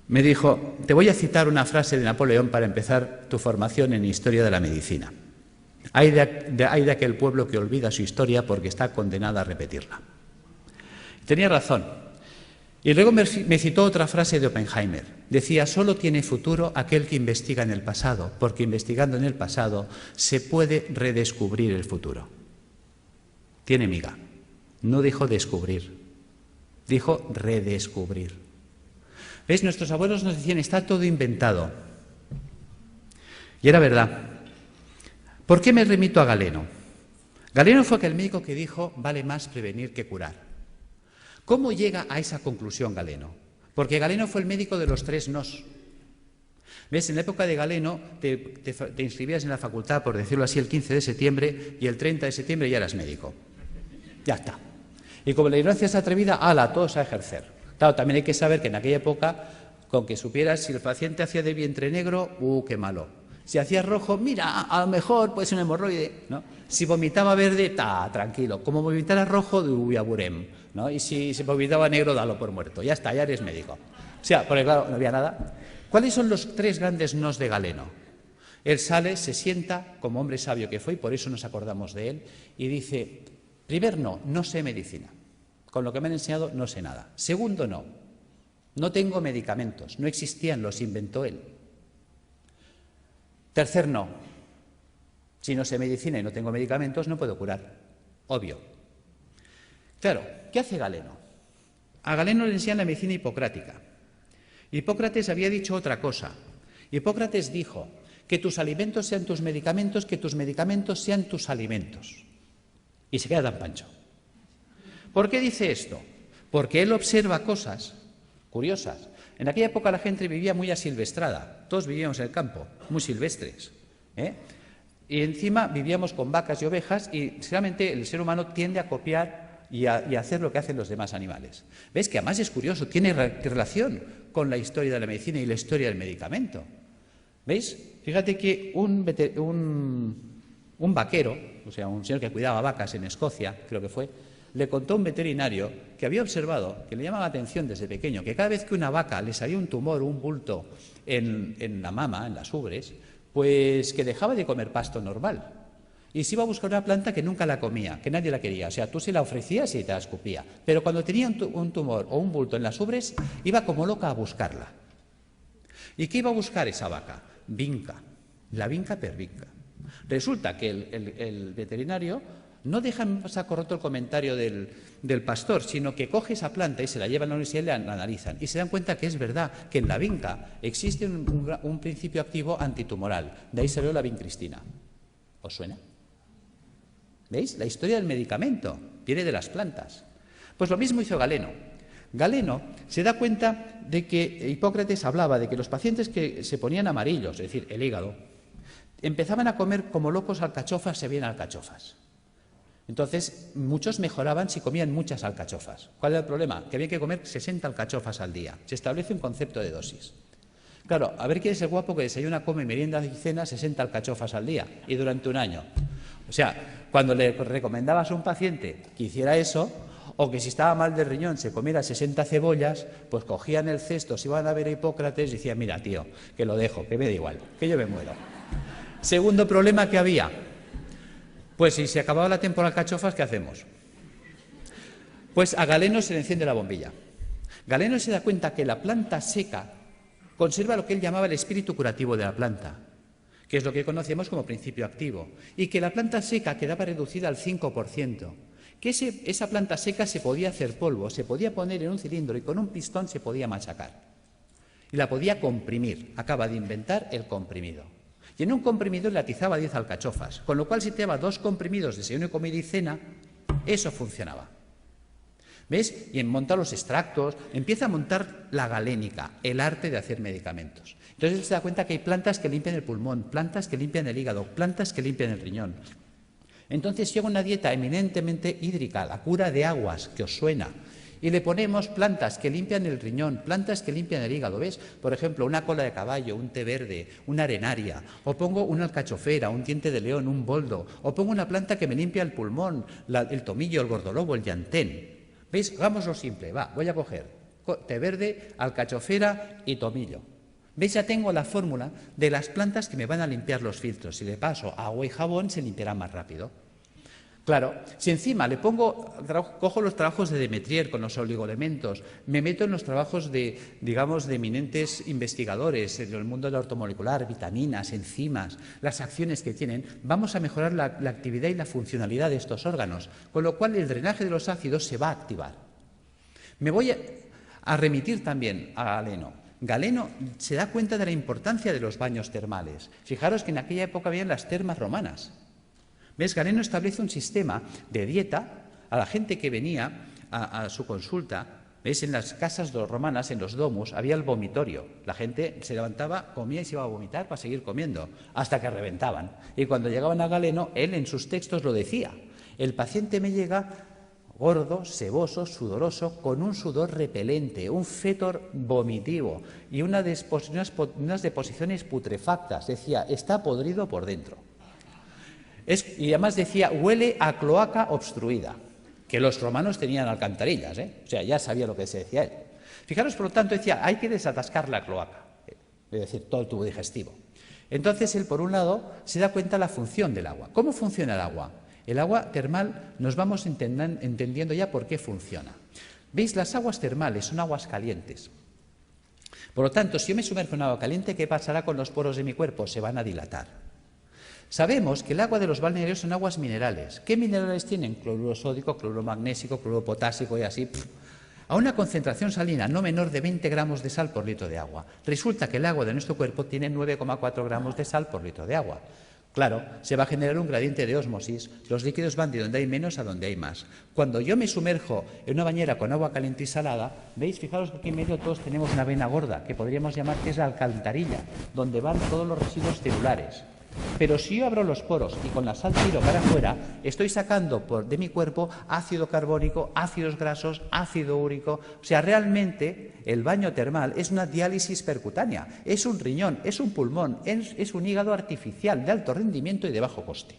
Speaker 2: me dijo: te voy a citar una frase de Napoleón para empezar tu formación en historia de la medicina. Hay de aquel pueblo que olvida su historia porque está condenada a repetirla. Tenía razón. Y luego me citó otra frase de Oppenheimer. Decía: solo tiene futuro aquel que investiga en el pasado, porque investigando en el pasado se puede redescubrir el futuro. Tiene miga. No dijo descubrir, dijo redescubrir. ¿Ves? Nuestros abuelos nos decían: está todo inventado. Y era verdad. ¿Por qué me remito a Galeno? Galeno fue aquel médico que dijo: vale más prevenir que curar. ¿Cómo llega a esa conclusión Galeno? Porque Galeno fue el médico de los 3 nos. ¿Ves? En la época de Galeno te inscribías en la facultad, por decirlo así, el 15 de septiembre y el 30 de septiembre ya eras médico. Ya está. Y como la ignorancia es atrevida, ¡hala!, todos a ejercer. Claro, también hay que saber que en aquella época, con que supieras si el paciente hacía de vientre negro, ¡qué malo! Si hacía rojo, mira, a lo mejor puede ser un hemorroide, ¿no? Si vomitaba verde, tranquilo. Como vomitara rojo, aburem, ¿no? Y si se vomitaba negro, dalo por muerto. Ya está, ya eres médico. O sea, porque claro, no había nada. ¿Cuáles son los 3 grandes nos de Galeno? Él sale, se sienta, como hombre sabio que fue, y por eso nos acordamos de él, y dice: primer no sé medicina. Con lo que me han enseñado no sé nada. Segundo no tengo medicamentos, no existían, los inventó él. Tercer no, si no sé medicina y no tengo medicamentos no puedo curar, obvio. Claro, ¿qué hace Galeno? A Galeno le enseñan la medicina hipocrática. Hipócrates había dicho otra cosa. Hipócrates dijo: que tus alimentos sean tus medicamentos, que tus medicamentos sean tus alimentos. Y se queda tan pancho. ¿Por qué dice esto? Porque él observa cosas curiosas. En aquella época la gente vivía muy asilvestrada, todos vivíamos en el campo, muy silvestres, y encima vivíamos con vacas y ovejas, y realmente el ser humano tiende a copiar y a hacer lo que hacen los demás animales. ¿Ves? Que además es curioso, tiene relación con la historia de la medicina y la historia del medicamento. ¿Veis? Fíjate que un vaquero, o sea, un señor que cuidaba vacas en Escocia, creo que fue, le contó a un veterinario que había observado, que le llamaba la atención desde pequeño, que cada vez que una vaca le salía un tumor, un bulto en la mama, en las ubres, pues que dejaba de comer pasto normal y se iba a buscar una planta que nunca la comía, que nadie la quería. O sea, tú se la ofrecías y te la escupía. Pero cuando tenía un tumor o un bulto en las ubres, iba como loca a buscarla. ¿Y qué iba a buscar esa vaca? Vinca, la vinca per vinca. Resulta que el veterinario no deja en saco roto el comentario del pastor, sino que coge esa planta y se la lleva a la universidad y la analizan. Y se dan cuenta que es verdad, que en la vinca existe un principio activo antitumoral. De ahí salió la vincristina. ¿Os suena? ¿Veis? La historia del medicamento viene de las plantas. Pues lo mismo hizo Galeno. Galeno se da cuenta de que Hipócrates hablaba de que los pacientes que se ponían amarillos, es decir, el hígado, empezaban a comer como locos alcachofas, se veían alcachofas. Entonces, muchos mejoraban si comían muchas alcachofas. ¿Cuál era el problema? Que había que comer 60 alcachofas al día. Se establece un concepto de dosis. Claro, a ver quién es el guapo que desayuna, come, merienda y cena 60 alcachofas al día y durante un año. O sea, cuando le recomendabas a un paciente que hiciera eso, o que si estaba mal del riñón se comiera 60 cebollas, pues cogían el cesto, se iban a ver a Hipócrates y decían: mira, tío, que lo dejo, que me da igual, que yo me muero. Segundo problema que había: pues si se acababa la temporada de alcachofas, ¿qué hacemos? Pues a Galeno se le enciende la bombilla. Galeno se da cuenta que la planta seca conserva lo que él llamaba el espíritu curativo de la planta, que es lo que conocemos como principio activo, y que la planta seca quedaba reducida al 5%, que esa planta seca se podía hacer polvo, se podía poner en un cilindro y con un pistón se podía machacar. Y la podía comprimir. Acaba de inventar el comprimido. Y en un comprimido le atizaba 10 alcachofas, con lo cual si te daba 2 comprimidos de desayuno, comida y cena, eso funcionaba. ¿Ves? Y monta los extractos, empieza a montar la galénica, el arte de hacer medicamentos. Entonces él se da cuenta que hay plantas que limpian el pulmón, plantas que limpian el hígado, plantas que limpian el riñón. Entonces llega una dieta eminentemente hídrica, la cura de aguas, que os suena,
Speaker 3: Y le ponemos plantas que limpian el riñón, plantas que limpian el hígado, ¿ves? Por ejemplo, una cola de caballo, un té verde, una arenaria, o pongo una alcachofera, un diente de león, un boldo, o pongo una planta que me limpia el pulmón, el tomillo, el gordolobo, el llantén. ¿Veis? Hagámoslo simple, va, voy a coger té verde, alcachofera y tomillo. ¿Veis? Ya tengo la fórmula de las plantas que me van a limpiar los filtros. Si le paso agua y jabón, se limpiará más rápido. Claro, si encima le cojo los trabajos de Demetrier con los oligoelementos, me meto en los trabajos de eminentes investigadores en el mundo de la ortomolecular, vitaminas, enzimas, las acciones que tienen, vamos a mejorar la actividad y la funcionalidad de estos órganos, con lo cual el drenaje de los ácidos se va a activar. Me voy a remitir también a Galeno. Galeno se da cuenta de la importancia de los baños termales. Fijaros que en aquella época habían las termas romanas. ¿Ves? Galeno establece un sistema de dieta a la gente que venía a su consulta. ¿Ves? En las casas romanas, en los domus, había el vomitorio. La gente se levantaba, comía y se iba a vomitar para seguir comiendo, hasta que reventaban. Y cuando llegaban a Galeno, él en sus textos lo decía. El paciente me llega gordo, seboso, sudoroso, con un sudor repelente, un fétor vomitivo y unas deposiciones putrefactas. Decía, está podrido por dentro. Y además decía, huele a cloaca obstruida, que los romanos tenían alcantarillas, o sea, ya sabía lo que se decía él. Fijaros, por lo tanto, decía, hay que desatascar la cloaca, es decir, todo el tubo digestivo. Entonces, él, por un lado, se da cuenta de la función del agua. ¿Cómo funciona el agua? El agua termal nos vamos entendiendo ya por qué funciona. ¿Veis? Las aguas termales son aguas calientes. Por lo tanto, si yo me sumerjo en agua caliente, ¿qué pasará con los poros de mi cuerpo? Se van a dilatar. Sabemos que el agua de los balnearios son aguas minerales. ¿Qué minerales tienen? Cloruro sódico, cloruro magnésico, cloruro potásico y así. A una concentración salina no menor de 20 gramos de sal por litro de agua. Resulta que el agua de nuestro cuerpo tiene 9,4 gramos de sal por litro de agua. Claro, se va a generar un gradiente de ósmosis, los líquidos van de donde hay menos a donde hay más. Cuando yo me sumerjo en una bañera con agua caliente y salada, ¿veis? Fijaros que aquí en medio todos tenemos una vena gorda, que podríamos llamar que es la alcantarilla, donde van todos los residuos celulares. Pero si yo abro los poros y con la sal tiro para afuera, estoy sacando de mi cuerpo ácido carbónico, ácidos grasos, ácido úrico. O sea, realmente el baño termal es una diálisis percutánea, es un riñón, es un pulmón, es un hígado artificial de alto rendimiento y de bajo coste.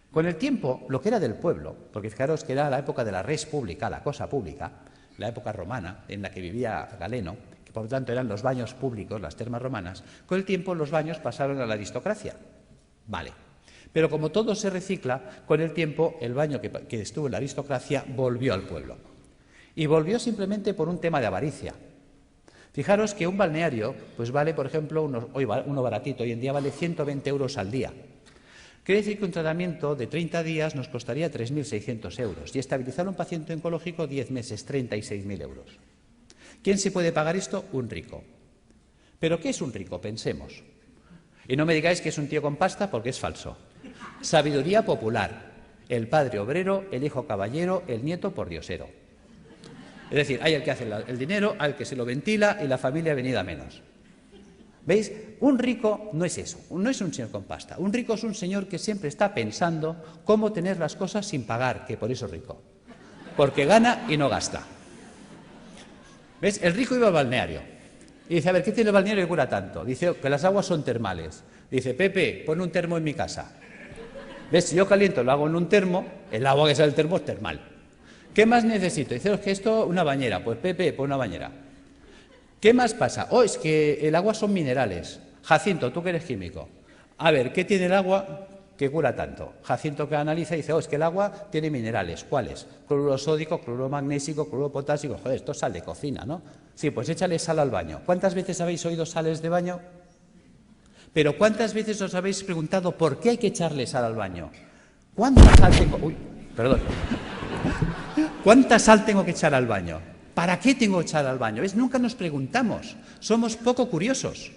Speaker 3: Con el tiempo, lo que era del pueblo, porque fijaros que era la época de la res pública, la cosa pública, la época romana en la que vivía Galeno, que por lo tanto eran los baños públicos, las termas romanas, con el tiempo los baños pasaron a la aristocracia. Vale. Pero como todo se recicla, con el tiempo el baño que estuvo en la aristocracia volvió al pueblo. Y volvió simplemente por un tema de avaricia. Fijaros que un balneario pues vale, por ejemplo, uno baratito, hoy en día vale 120 euros al día. Quiere decir que un tratamiento de 30 días nos costaría 3.600 euros y estabilizar a un paciente oncológico 10 meses, 36.000 euros. ¿Quién se puede pagar esto? Un rico. ¿Pero qué es un rico? Pensemos. Y no me digáis que es un tío con pasta porque es falso. Sabiduría popular. El padre obrero, el hijo caballero, el nieto pordiosero. Es decir, hay el que hace el dinero, hay el que se lo ventila y la familia venida menos. ¿Veis? Un rico no es eso, no es un señor con pasta. Un rico es un señor que siempre está pensando cómo tener las cosas sin pagar, que por eso es rico. Porque gana y no gasta. ¿Ves? El rico iba al balneario y dice, a ver, ¿qué tiene el balneario que cura tanto? Dice que las aguas son termales. Dice, Pepe, pon un termo en mi casa. ¿Ves? Si yo caliento, lo hago en un termo, el agua que sale del termo es termal. ¿Qué más necesito? Dice, es que esto, una bañera. Pues Pepe, pon una bañera. ¿Qué más pasa? Oh, es que el agua son minerales. Jacinto, tú que eres químico. A ver, ¿qué tiene el agua que cura tanto? Jacinto que analiza y dice, oh, es que el agua tiene minerales. ¿Cuáles? Cloruro sódico, cloruro magnésico, cloruro potásico. Joder, esto es sal de cocina, ¿no? Sí, pues échale sal al baño. ¿Cuántas veces habéis oído sales de baño? Pero ¿cuántas veces os habéis preguntado por qué hay que echarle sal al baño? ¿Cuánta sal tengo? Uy, perdón. ¿Cuánta sal tengo que echar al baño? ¿Para qué tengo que echar al baño? ¿Ves? Nunca nos preguntamos. Somos poco curiosos.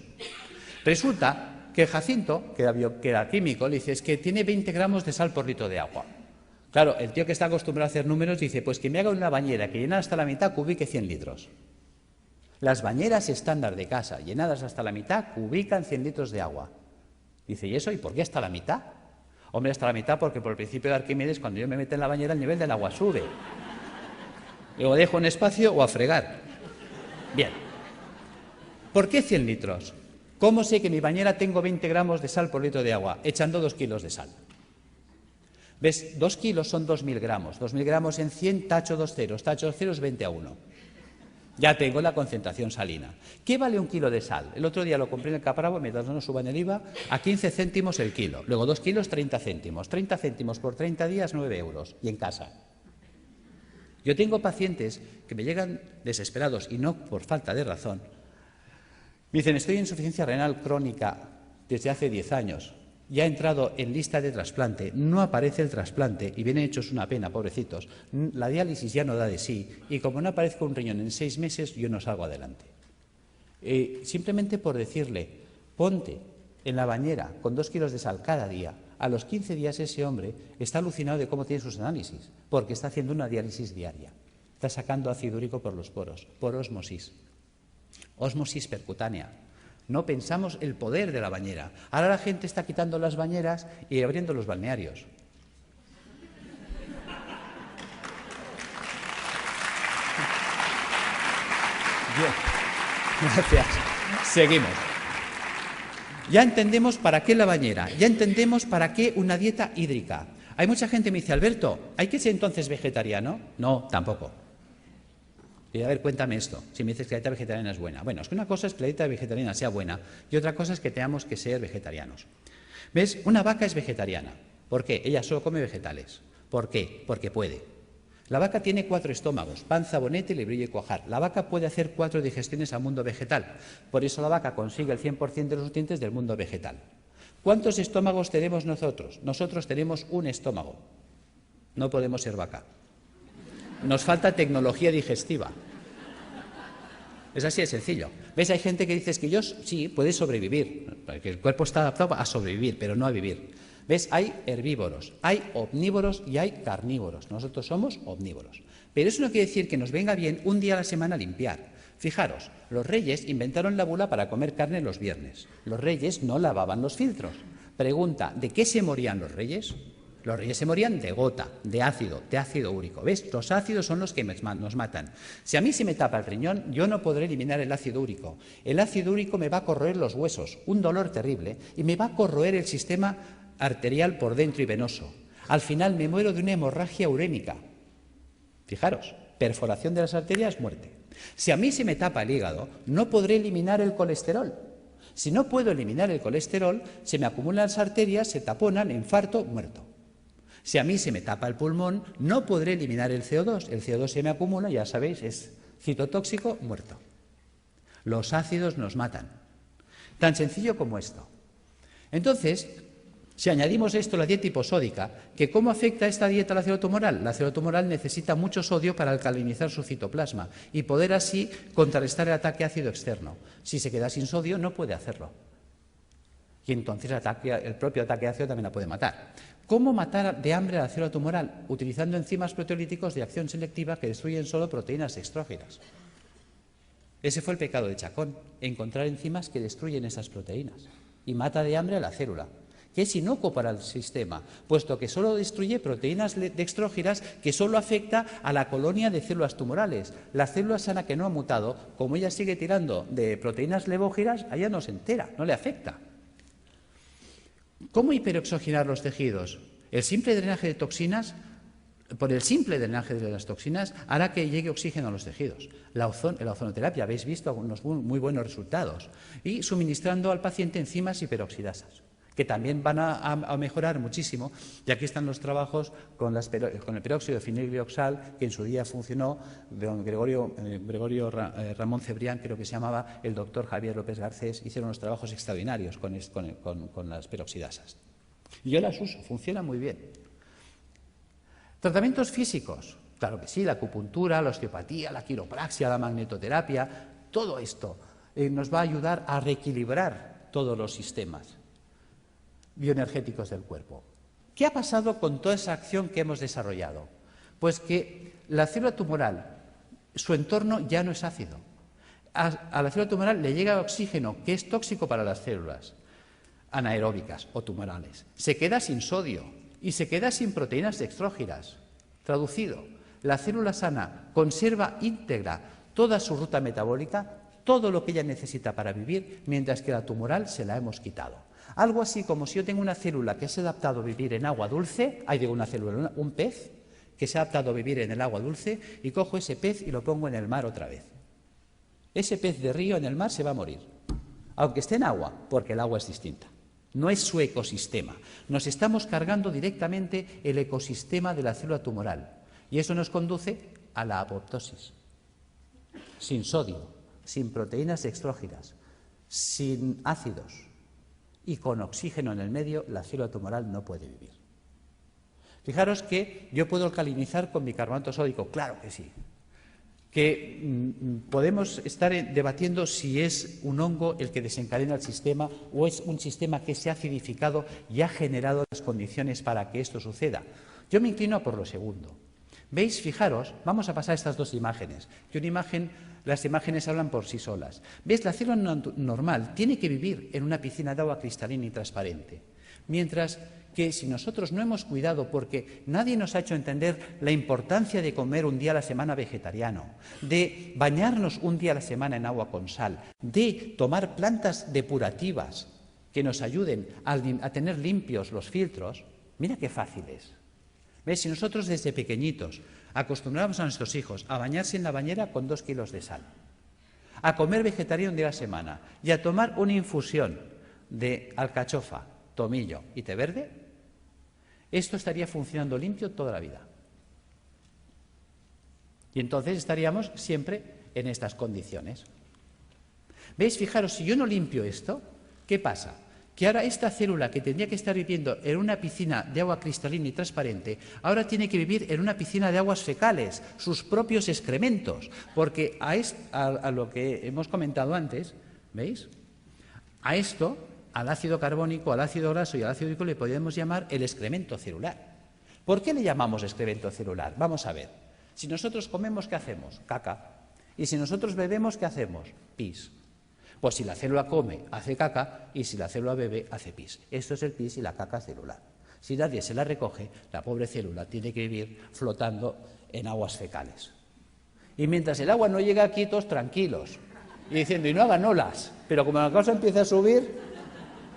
Speaker 3: Resulta que Jacinto, que era químico, le dice, es que tiene 20 gramos de sal por litro de agua. Claro, el tío que está acostumbrado a hacer números dice, pues que me haga una bañera que llena hasta la mitad cubique 100 litros. Las bañeras estándar de casa, llenadas hasta la mitad, cubican 100 litros de agua. Dice, ¿y eso? ¿Y por qué hasta la mitad? Hombre, hasta la mitad porque por el principio de Arquímedes, cuando yo me meto en la bañera, el nivel del agua sube. O dejo en espacio o a fregar. Bien. ¿Por qué 100 litros? ¿Cómo sé que en mi bañera tengo 20 gramos de sal por litro de agua? Echando 2 kilos de sal. ¿Ves? 2 kilos son 2.000 gramos. 2.000 gramos en 100, tacho 2 ceros. Tacho 2 ceros, 20:1. Ya tengo la concentración salina. ¿Qué vale un kilo de sal? El otro día lo compré en el Capravo, mientras no suban el IVA, a 15 céntimos el kilo. Luego 2 kilos, 30 céntimos. 30 céntimos por 30 días, 9 euros. Y en casa. Yo tengo pacientes que me llegan desesperados, y no por falta de razón. Me dicen, estoy en insuficiencia renal crónica desde hace 10 años. Ya ha entrado en lista de trasplante, no aparece el trasplante y vienen hechos una pena, pobrecitos. La diálisis ya no da de sí y como no aparezca un riñón en 6 meses, yo no salgo adelante. Simplemente por decirle, ponte en la bañera con 2 kilos de sal cada día, a los 15 días ese hombre está alucinado de cómo tiene sus análisis, porque está haciendo una diálisis diaria. Está sacando ácido úrico por los poros, por ósmosis. Ósmosis percutánea. No pensamos el poder de la bañera. Ahora la gente está quitando las bañeras y abriendo los balnearios. Bien. Gracias. Seguimos. Ya entendemos para qué la bañera, ya entendemos para qué una dieta hídrica. Hay mucha gente que me dice, Alberto, ¿hay que ser entonces vegetariano? No, tampoco. Y a ver, cuéntame esto, si me dices que la dieta vegetariana es buena. Bueno, es que una cosa es que la dieta vegetariana sea buena y otra cosa es que tengamos que ser vegetarianos. ¿Ves? Una vaca es vegetariana. ¿Por qué? Ella solo come vegetales. ¿Por qué? Porque puede. La vaca tiene 4 estómagos, panza, bonete, lebrillo y cuajar. La vaca puede hacer 4 digestiones al mundo vegetal. Por eso la vaca consigue el 100% de los nutrientes del mundo vegetal. ¿Cuántos estómagos tenemos nosotros? Nosotros tenemos un estómago. No podemos ser vaca. Nos falta tecnología digestiva. Es así de sencillo. ¿Ves? Hay gente que dice que yo sí, puede sobrevivir, porque el cuerpo está adaptado a sobrevivir, pero no a vivir. ¿Ves? Hay herbívoros, hay omnívoros y hay carnívoros. Nosotros somos omnívoros. Pero eso no quiere decir que nos venga bien un día a la semana limpiar. Fijaros, los reyes inventaron la bula para comer carne los viernes. Los reyes no lavaban los filtros. Pregunta, ¿de qué se morían los reyes? Los reyes se morían de gota, de ácido úrico. ¿Ves? Los ácidos son los que nos matan. Si a mí se me tapa el riñón, yo no podré eliminar el ácido úrico. El ácido úrico me va a corroer los huesos, un dolor terrible, y me va a corroer el sistema arterial por dentro y venoso. Al final me muero de una hemorragia urémica. Fijaros, perforación de las arterias, muerte. Si a mí se me tapa el hígado, no podré eliminar el colesterol. Si no puedo eliminar el colesterol, se me acumulan las arterias, se taponan, infarto, muerto. Si a mí se me tapa el pulmón, no podré eliminar el CO2. El CO2 se me acumula, ya sabéis, es citotóxico, muerto. Los ácidos nos matan. Tan sencillo como esto. Entonces, si añadimos esto a la dieta hiposódica, que ¿cómo afecta esta dieta a la célula tumoral? La célula tumoral necesita mucho sodio para alcalinizar su citoplasma y poder así contrarrestar el ataque ácido externo. Si se queda sin sodio, no puede hacerlo. Y entonces el propio ataque ácido también la puede matar. ¿Cómo matar de hambre a la célula tumoral? Utilizando enzimas proteolíticos de acción selectiva que destruyen solo proteínas extrógenas. Ese fue el pecado de Chacón, encontrar enzimas que destruyen esas proteínas y mata de hambre a la célula, que es inocuo para el sistema, puesto que solo destruye proteínas dextrógenas que solo afecta a la colonia de células tumorales. La célula sana que no ha mutado, como ella sigue tirando de proteínas levógenas, a ella no se entera, no le afecta. ¿Cómo hiperoxigenar los tejidos? El simple drenaje de toxinas, por el simple drenaje de las toxinas, hará que llegue oxígeno a los tejidos. La ozonoterapia, habéis visto algunos muy buenos resultados. Y suministrando al paciente enzimas hiperoxidasas, que también van a mejorar muchísimo. Y aquí están los trabajos con el peróxido de fenilglioxal, que en su día funcionó, de don Gregorio Ramón Cebrián, creo que se llamaba, el doctor Javier López Garcés, hicieron unos trabajos extraordinarios con las peroxidasas. Y yo las uso, funcionan muy bien. Tratamientos físicos, claro que sí, la acupuntura, la osteopatía, la quiropraxia, la magnetoterapia, todo esto nos va a ayudar a reequilibrar todos los sistemas bioenergéticos del cuerpo. ¿Qué ha pasado con toda esa acción que hemos desarrollado? Pues que la célula tumoral, su entorno ya no es ácido. A la célula tumoral le llega oxígeno, que es tóxico para las células anaeróbicas o tumorales. Se queda sin sodio y se queda sin proteínas dextrógenas. Traducido, La célula sana conserva íntegra toda su ruta metabólica, todo lo que ella necesita para vivir, mientras que la tumoral se la hemos quitado. Algo así como si yo tengo una célula que se ha adaptado a vivir en agua dulce, un pez que se ha adaptado a vivir en el agua dulce, y cojo ese pez y lo pongo en el mar otra vez. Ese pez de río en el mar se va a morir, aunque esté en agua, porque el agua es distinta. No es su ecosistema. Nos estamos cargando directamente el ecosistema de la célula tumoral, y eso nos conduce a la apoptosis. Sin sodio, sin proteínas extrógenas, sin ácidos y con oxígeno en el medio, la célula tumoral no puede vivir. Fijaros que yo puedo alcalinizar con bicarbonato sódico, claro que sí. Que podemos estar debatiendo si es un hongo el que desencadena el sistema o es un sistema que se ha acidificado y ha generado las condiciones para que esto suceda. Yo me inclino por lo segundo. ¿Veis? Fijaros, vamos a pasar estas dos imágenes. Las imágenes hablan por sí solas. ¿Veis? La célula normal tiene que vivir en una piscina de agua cristalina y transparente. Mientras que si nosotros no hemos cuidado, porque nadie nos ha hecho entender la importancia de comer un día a la semana vegetariano, de bañarnos un día a la semana en agua con sal, de tomar plantas depurativas que nos ayuden a tener limpios los filtros, mira qué fácil es. ¿Ves? Si nosotros desde pequeñitos acostumbramos a nuestros hijos a bañarse en la bañera con 2 kilos de sal, a comer vegetariano un día a la semana y a tomar una infusión de alcachofa, tomillo y té verde, esto estaría funcionando limpio toda la vida. Y entonces estaríamos siempre en estas condiciones. ¿Veis? Fijaros, si yo no limpio esto, ¿qué pasa? Que ahora esta célula que tendría que estar viviendo en una piscina de agua cristalina y transparente, ahora tiene que vivir en una piscina de aguas fecales, sus propios excrementos, porque a lo que hemos comentado antes, ¿veis? A esto, al ácido carbónico, al ácido graso y al ácido úrico le podemos llamar el excremento celular. ¿Por qué le llamamos excremento celular? Vamos a ver. Si nosotros comemos, ¿qué hacemos? Caca. Y si nosotros bebemos, ¿qué hacemos? Pis. Pues si la célula come, hace caca, y si la célula bebe, hace pis. Esto es el pis y la caca celular. Si nadie se la recoge, la pobre célula tiene que vivir flotando en aguas fecales. Y mientras el agua no llega aquí, todos tranquilos, y diciendo, y no hagan olas, pero como la cosa empieza a subir,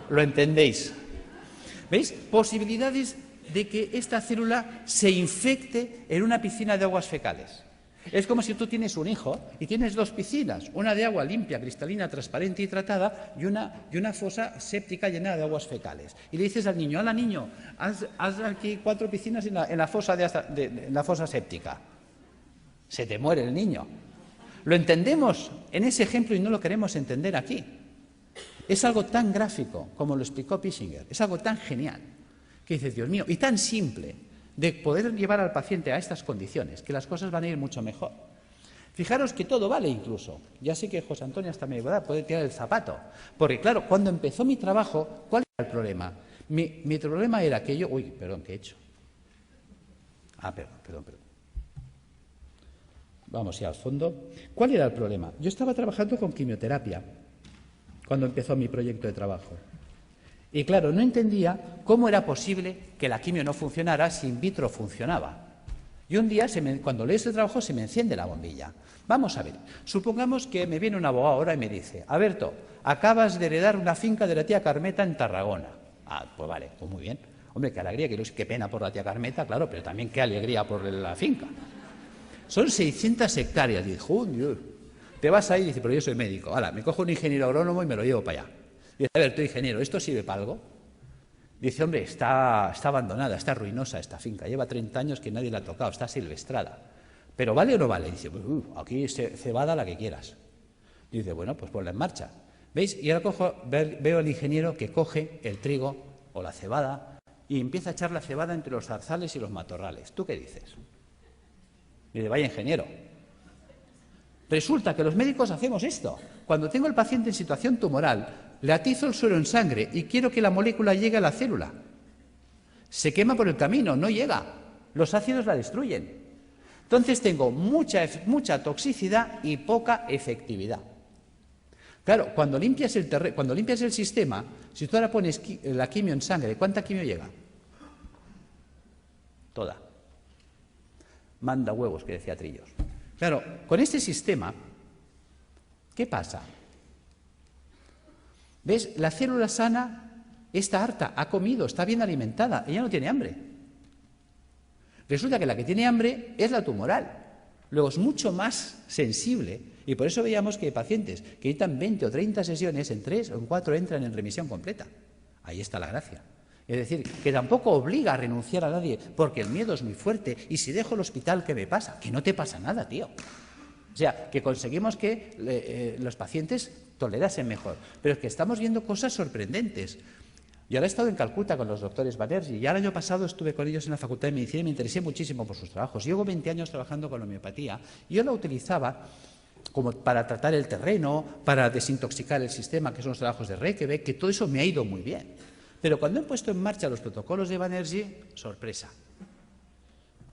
Speaker 3: lo entendéis. ¿Veis? Posibilidades de que esta célula se infecte en una piscina de aguas fecales. Es como si tú tienes un hijo y tienes 2 piscinas, una de agua limpia, cristalina, transparente y tratada y una fosa séptica llena de aguas fecales. Y le dices al niño, hola niño, haz aquí 4 piscinas en la fosa séptica. Se te muere el niño. Lo entendemos en ese ejemplo y no lo queremos entender aquí. Es algo tan gráfico como lo explicó Pissinger, es algo tan genial que dices, Dios mío, y tan simple de poder llevar al paciente a estas condiciones, que las cosas van a ir mucho mejor. Fijaros que todo vale incluso. Ya sé que José Antonio hasta me puede tirar el zapato. Porque claro, cuando empezó mi trabajo, ¿cuál era el problema? Mi problema era que yo... Uy, perdón, ¿qué he hecho? Perdón. Vamos ya al fondo. ¿Cuál era el problema? Yo estaba trabajando con quimioterapia cuando empezó mi proyecto de trabajo. Y claro, no entendía cómo era posible que la quimio no funcionara si in vitro funcionaba. Y un día, cuando leo este trabajo, se me enciende la bombilla. Vamos a ver, supongamos que me viene un abogado ahora y me dice, Alberto, acabas de heredar una finca de la tía Carmeta en Tarragona. Pues vale, pues muy bien. Hombre, qué alegría, qué pena por la tía Carmeta, claro, pero también qué alegría por la finca. Son 600 hectáreas. Y dijo, Dios, te vas ahí y dices, pero yo soy médico. Ahora, me cojo un ingeniero agrónomo y me lo llevo para allá. Dice, a ver, tú ingeniero, ¿esto sirve para algo? Dice, hombre, está abandonada, está ruinosa esta finca, lleva 30 años que nadie la ha tocado, está silvestrada. ¿Pero vale o no vale? Dice, pues aquí cebada la que quieras. Dice, bueno, pues ponla en marcha. ¿Veis? Y ahora veo al ingeniero que coge el trigo o la cebada y empieza a echar la cebada entre los zarzales y los matorrales. ¿Tú qué dices? Dice, vaya ingeniero. Resulta que los médicos hacemos esto. Cuando tengo el paciente en situación tumoral, le atizo el suero en sangre y quiero que la molécula llegue a la célula. Se quema por el camino, no llega. Los ácidos la destruyen. Entonces tengo mucha toxicidad y poca efectividad. Claro, cuando limpias el sistema, si tú ahora pones la quimio en sangre, ¿cuánta quimio llega? Toda. Manda huevos, que decía Trillos. Claro, con este sistema, ¿qué pasa? ¿Ves? La célula sana está harta, ha comido, está bien alimentada, ella no tiene hambre. Resulta que la que tiene hambre es la tumoral. Luego es mucho más sensible y por eso veíamos que pacientes que necesitan 20 o 30 sesiones, en 3 o en 4 entran en remisión completa. Ahí está la gracia. Es decir, que tampoco obliga a renunciar a nadie porque el miedo es muy fuerte y si dejo el hospital, ¿qué me pasa? Que no te pasa nada, tío. O sea, que conseguimos que los pacientes tolerasen mejor. Pero es que estamos viendo cosas sorprendentes. Yo ahora he estado en Calcuta con los doctores Banerjee y ya el año pasado estuve con ellos en la Facultad de Medicina y me interesé muchísimo por sus trabajos. Llevo 20 años trabajando con la homeopatía y yo la utilizaba como para tratar el terreno, para desintoxicar el sistema, que son los trabajos de Reykjavik, que todo eso me ha ido muy bien. Pero cuando he puesto en marcha los protocolos de Banerjee, sorpresa.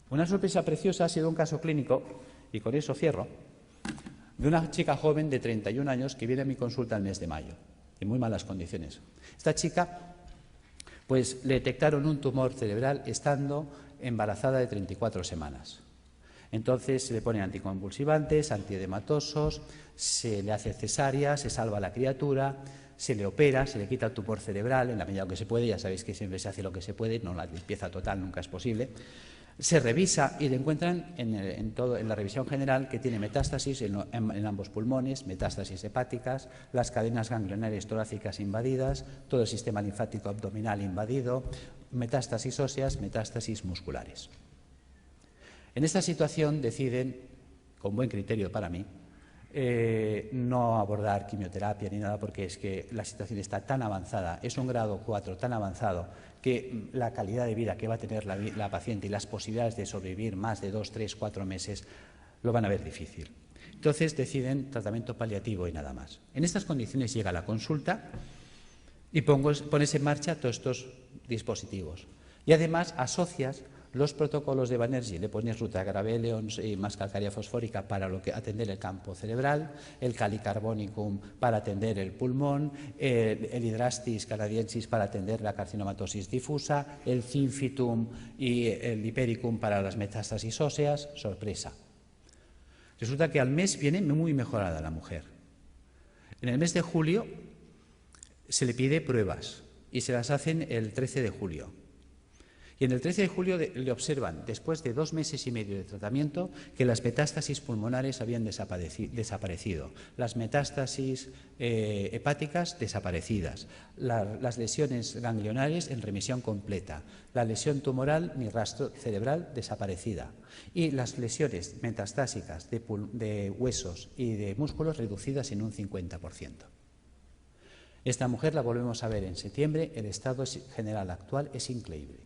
Speaker 3: Una sorpresa preciosa ha sido un caso clínico, y con eso cierro, de una chica joven de 31 años que viene a mi consulta el mes de mayo, en muy malas condiciones. Esta chica, pues le detectaron un tumor cerebral estando embarazada de 34 semanas. Entonces se le ponen anticonvulsivantes, antiedematosos, se le hace cesárea, se salva a la criatura, se le opera, se le quita el tumor cerebral en la medida que se puede, ya sabéis que siempre se hace lo que se puede, no la limpieza total nunca es posible. Se revisa y le encuentran en la revisión general que tiene metástasis en ambos pulmones, metástasis hepáticas, las cadenas ganglionarias torácicas invadidas, todo el sistema linfático abdominal invadido, metástasis óseas, metástasis musculares. En esta situación deciden, con buen criterio para mí, no abordar quimioterapia ni nada porque es que la situación está tan avanzada, es un grado 4 tan avanzado que la calidad de vida que va a tener la paciente y las posibilidades de sobrevivir más de 2, 3, 4 meses lo van a ver difícil. Entonces deciden tratamiento paliativo y nada más. En estas condiciones llega la consulta y pones en marcha todos estos dispositivos. Y además asocias los protocolos de Banerjee, le pones Rutagrapheon y más calcárea fosfórica para atender el campo cerebral, el Calicarbonicum para atender el pulmón, el Hydrastis canadiensis para atender la carcinomatosis difusa, el Zinfitum y el Hipericum para las metástasis óseas. Sorpresa. Resulta que al mes viene muy mejorada la mujer. En el mes de julio se le pide pruebas y se las hacen el 13 de julio. Y en el 13 de julio le observan, después de 2 meses y medio de tratamiento, que las metástasis pulmonares habían desaparecido, las metástasis hepáticas desaparecidas, las lesiones ganglionares en remisión completa, la lesión tumoral ni rastro cerebral desaparecida y las lesiones metastásicas de huesos y de músculos reducidas en un 50%. Esta mujer la volvemos a ver en septiembre, el estado general actual es increíble.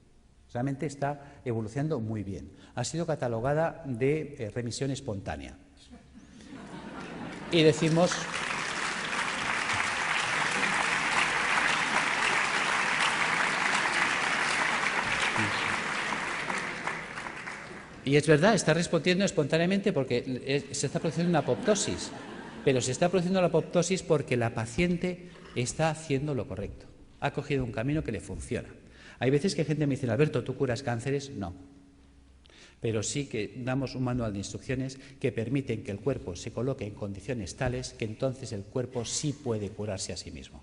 Speaker 3: Realmente está evolucionando muy bien. Ha sido catalogada de remisión espontánea. Y decimos... Y es verdad, está respondiendo espontáneamente porque se está produciendo una apoptosis. Pero se está produciendo la apoptosis porque la paciente está haciendo lo correcto. Ha cogido un camino que le funciona. Hay veces que gente me dice, Alberto, ¿tú curas cánceres? No. Pero sí que damos un manual de instrucciones que permiten que el cuerpo se coloque en condiciones tales que entonces el cuerpo sí puede curarse a sí mismo.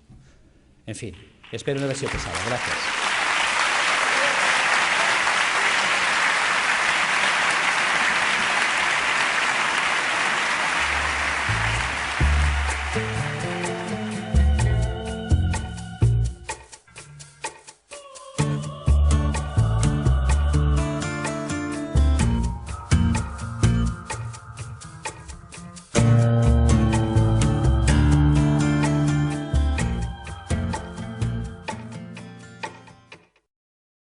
Speaker 3: En fin, espero no haber sido pesado. Gracias.